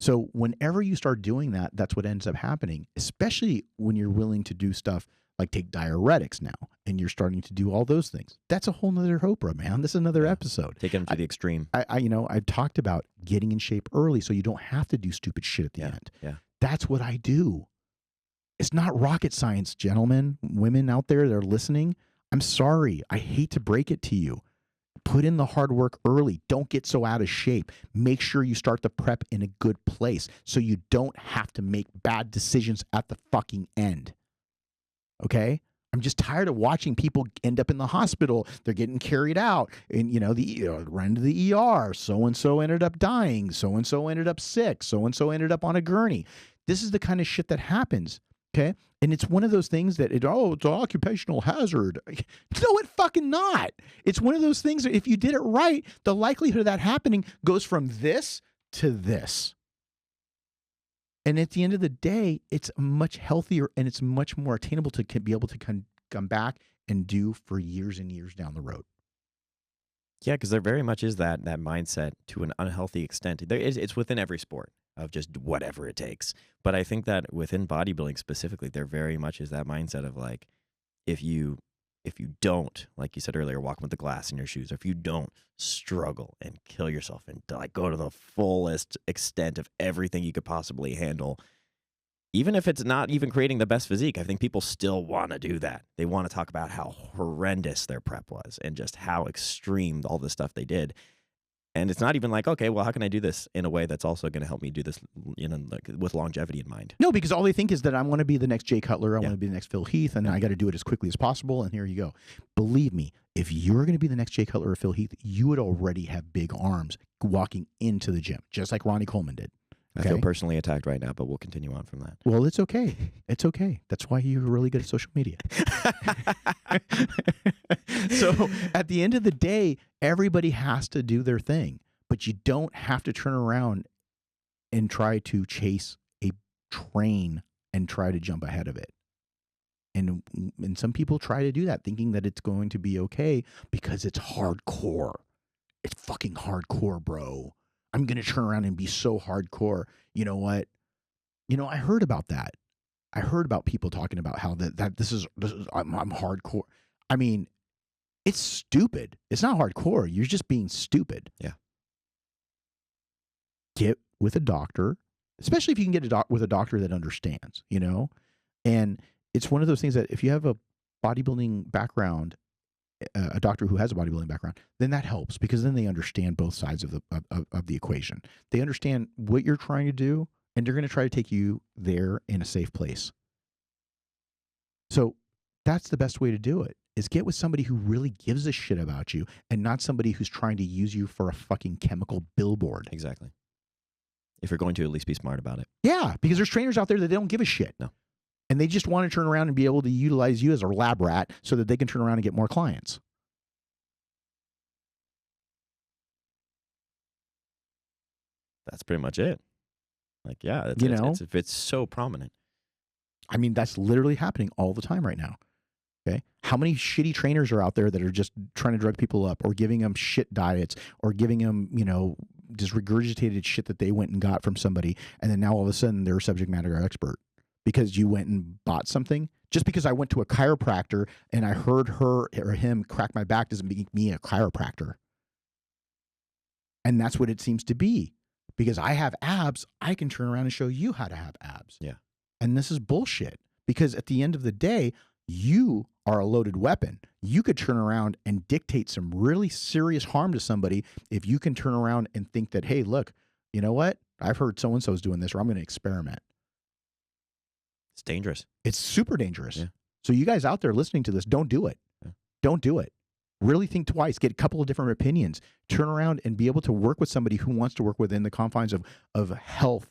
So whenever you start doing that, that's what ends up happening, especially when you're willing to do stuff like take diuretics now, and you're starting to do all those things. That's a whole nother Oprah, man. This is another episode. Taking them to the extreme. I've talked about getting in shape early so you don't have to do stupid shit at the end. Yeah. That's what I do. It's not rocket science, gentlemen, women out there that are listening. I'm sorry. I hate to break it to you. Put in the hard work early. Don't get so out of shape. Make sure you start the prep in a good place so you don't have to make bad decisions at the fucking end. Okay? I'm just tired of watching people end up in the hospital. They're getting carried out and, run to the ER. So-and-so ended up dying. So-and-so ended up sick. So-and-so ended up on a gurney. This is the kind of shit that happens. Okay? And it's one of those things that, it's an occupational hazard. No, it fucking not. It's one of those things that if you did it right, the likelihood of that happening goes from this to this. And at the end of the day, it's much healthier and it's much more attainable to be able to come back and do for years and years down the road. Yeah, because there very much is that mindset to an unhealthy extent. It's within every sport of just whatever it takes. But I think that within bodybuilding specifically, there very much is that mindset of like, if you don't, like you said earlier, walk with the glass in your shoes, or if you don't struggle and kill yourself and like go to the fullest extent of everything you could possibly handle, even if it's not even creating the best physique, I think people still want to do that. They want to talk about how horrendous their prep was and just how extreme all the stuff they did. And it's not even like, okay, well, how can I do this in a way that's also going to help me do this, like with longevity in mind? No, because all they think is that I want to be the next Jay Cutler, I want to be the next Phil Heath, and I got to do it as quickly as possible, and here you go. Believe me, if you're going to be the next Jay Cutler or Phil Heath, you would already have big arms walking into the gym, just like Ronnie Coleman did. Okay? I feel personally attacked right now, but we'll continue on from that. Well, it's okay. It's okay. That's why you're really good at social media. So at the end of the day, everybody has to do their thing, but you don't have to turn around and try to chase a train and try to jump ahead of it. And some people try to do that thinking that it's going to be okay because it's hardcore. It's fucking hardcore, bro. I'm going to turn around and be so hardcore. You know what? I heard about that. I heard about people talking about how that this is I'm hardcore. I mean, it's stupid. It's not hardcore. You're just being stupid. Yeah. Get with a doctor, especially if you can get with a doctor that understands, And it's one of those things that if you have a bodybuilding background, a doctor who has a bodybuilding background, then that helps because then they understand both sides of the equation. They understand what you're trying to do, and they're going to try to take you there in a safe place. So that's the best way to do it, is get with somebody who really gives a shit about you and not somebody who's trying to use you for a fucking chemical billboard. Exactly. If you're going to at least be smart about it. Yeah, because there's trainers out there that they don't give a shit. No. And they just want to turn around and be able to utilize you as a lab rat so that they can turn around and get more clients. That's pretty much it. Like, yeah, it's so prominent. I mean, that's literally happening all the time right now. Okay. How many shitty trainers are out there that are just trying to drug people up or giving them shit diets or giving them, just regurgitated shit that they went and got from somebody. And then now all of a sudden they're a subject matter expert because you went and bought something. Just because I went to a chiropractor and I heard her or him crack my back doesn't make me a chiropractor. And that's what it seems to be. Because I have abs, I can turn around and show you how to have abs. Yeah. And this is bullshit. Because at the end of the day, you are a loaded weapon. You could turn around and dictate some really serious harm to somebody if you can turn around and think that, hey, look, you know what? I've heard so-and-so's doing this, or I'm going to experiment. It's dangerous. It's super dangerous. Yeah. So you guys out there listening to this, don't do it. Yeah. Don't do it. Really think twice. Get a couple of different opinions. Turn around and be able to work with somebody who wants to work within the confines of health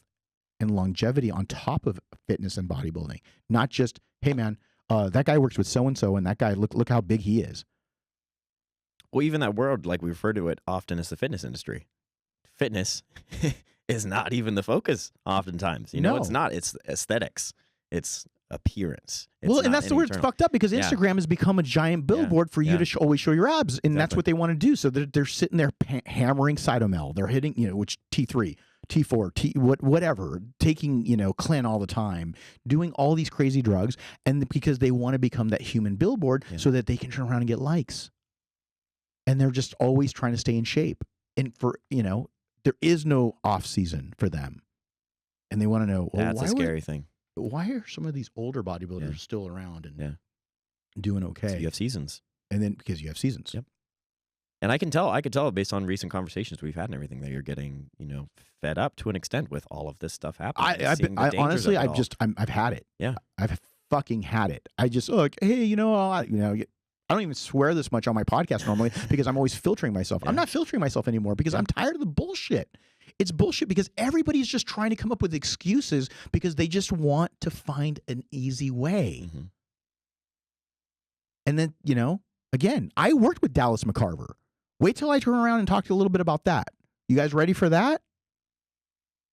and longevity on top of fitness and bodybuilding. Not just, hey, man, that guy works with so-and-so, and that guy, look how big he is. Well, even that world, like we refer to it often as the fitness industry. Fitness is not even the focus oftentimes. No. It's not. It's aesthetics. It's appearance. Well, and that's the word it's fucked up because Instagram has become a giant billboard for you to always show your abs. And that's what they want to do. So they're sitting there hammering Cytomel. They're hitting, which T3. T4, whatever, taking, Clen all the time, doing all these crazy drugs, and because they want to become that human billboard so that they can turn around and get likes. And they're just always trying to stay in shape. And there is no off season for them. And they want to know, well, That's a scary thing. Why are some of these older bodybuilders still around and doing okay? So you have seasons. And then because you have seasons. Yep. And I can tell based on recent conversations we've had and everything that you're getting, fed up to an extent with all of this stuff happening. I honestly, I've had it. Yeah. I've fucking had it. I just hey, I don't even swear this much on my podcast normally because I'm always filtering myself. I'm not filtering myself anymore because I'm tired of the bullshit. It's bullshit because everybody's just trying to come up with excuses because they just want to find an easy way. Mm-hmm. And then, again, I worked with Dallas McCarver. Wait till I turn around and talk to you a little bit about that. You guys ready for that?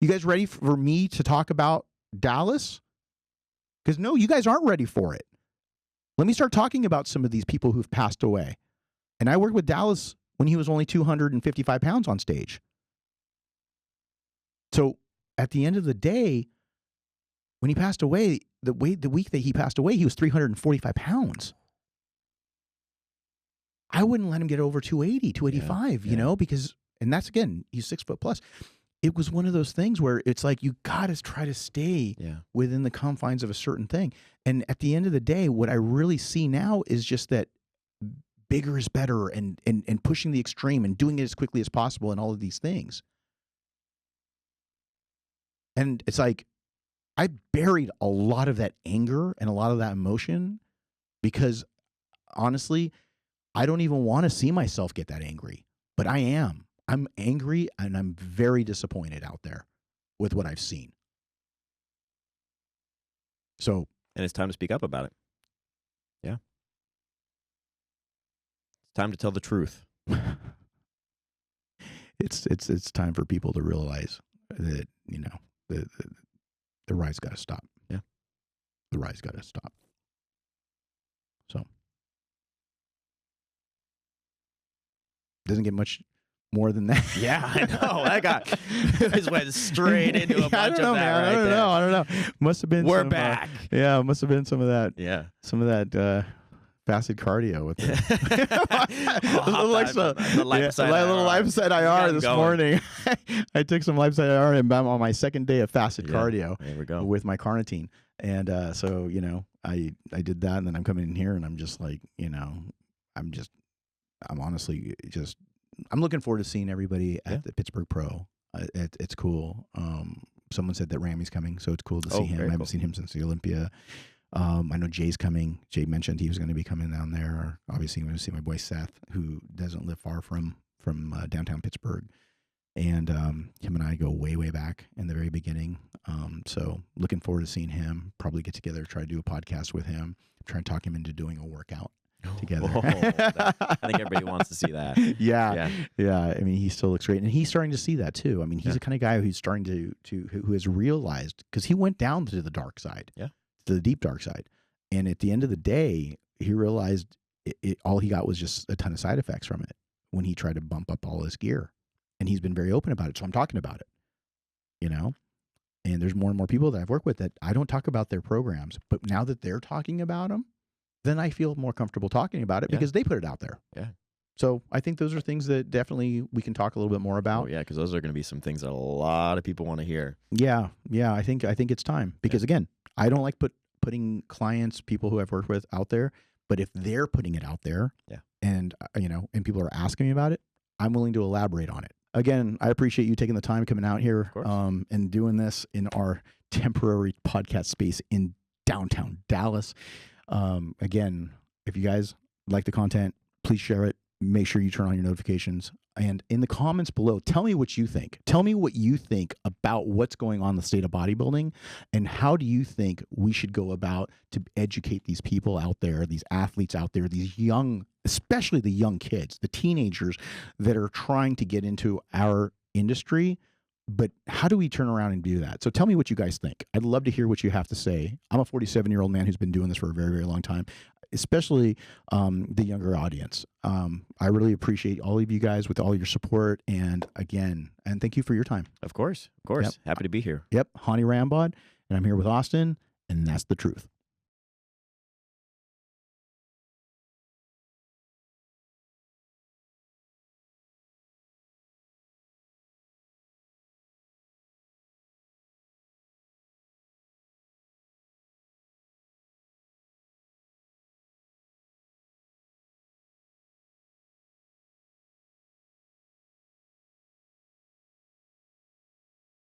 You guys ready for me to talk about Dallas? Because no, you guys aren't ready for it. Let me start talking about some of these people who've passed away. And I worked with Dallas when he was only 255 pounds on stage. So at the end of the day, when he passed away, the week that he passed away, he was 345 pounds. I wouldn't let him get over 280, 285, because, and that's again, he's 6 foot plus. It was one of those things where it's like, you got to try to stay within the confines of a certain thing. And at the end of the day, what I really see now is just that bigger is better and pushing the extreme and doing it as quickly as possible and all of these things. And it's like, I buried a lot of that anger and a lot of that emotion because honestly, I don't even want to see myself get that angry, but I am. I'm angry and I'm very disappointed out there with what I've seen. So, and it's time to speak up about it. Yeah. It's time to tell the truth. It's time for people to realize that, the rise got to stop. Yeah. The rise got to stop. So, doesn't get much more than that. Yeah, I know. I just went straight into a bunch of that. Man. Right I don't know. Must have been. We're back. Must have been some of that. Yeah. Some of that fasted cardio with it. The little Lifeside IR this morning. I took some Lifeside IR and I'm on my second day of fasted cardio. There we go. With my carnitine, and so I did that, and then I'm coming in here, and I'm just like, I'm honestly just. I'm looking forward to seeing everybody at the Pittsburgh Pro. It's cool. Someone said that Ramy's coming, so it's cool to see him. I haven't seen him since the Olympia. I know Jay's coming. Jay mentioned he was going to be coming down there. Obviously, I'm going to see my boy Seth, who doesn't live far from downtown Pittsburgh. And him and I go way, way back in the very beginning. So looking forward to seeing him. Probably get together, try to do a podcast with him. Try and talk him into doing a workout together. I think everybody wants to see that. Yeah. I mean, he still looks great, and he's starting to see that too. I mean, he's the kind of guy who's starting who has realized, because he went down to the dark side, to the deep dark side, and at the end of the day, he realized all he got was just a ton of side effects from it when he tried to bump up all his gear, and he's been very open about it. So I'm talking about it, And there's more and more people that I've worked with that I don't talk about their programs, but now that they're talking about them, then I feel more comfortable talking about it because they put it out there. Yeah. So I think those are things that definitely we can talk a little bit more about. Oh, yeah, because those are going to be some things that a lot of people want to hear. Yeah. I think it's time because again, I don't like putting clients, people who I've worked with out there, but if they're putting it out there, and and people are asking me about it, I'm willing to elaborate on it. Again, I appreciate you taking the time coming out here and doing this in our temporary podcast space in downtown Dallas. Again, if you guys like the content, please share it. Make sure you turn on your notifications. And in the comments below, tell me what you think. Tell me what you think about what's going on in the state of bodybuilding, and how do you think we should go about to educate these people out there, these athletes out there, these young, especially the young kids, the teenagers that are trying to get into our industry. But how do we turn around and do that? So tell me what you guys think. I'd love to hear what you have to say. I'm a 47-year-old man who's been doing this for a very, very long time. especially the younger audience. I really appreciate all of you guys with all your support. And again, and thank you for your time. Of course. Yep. Happy to be here. Yep. Hany Rambod, and I'm here with Austin, and that's the truth.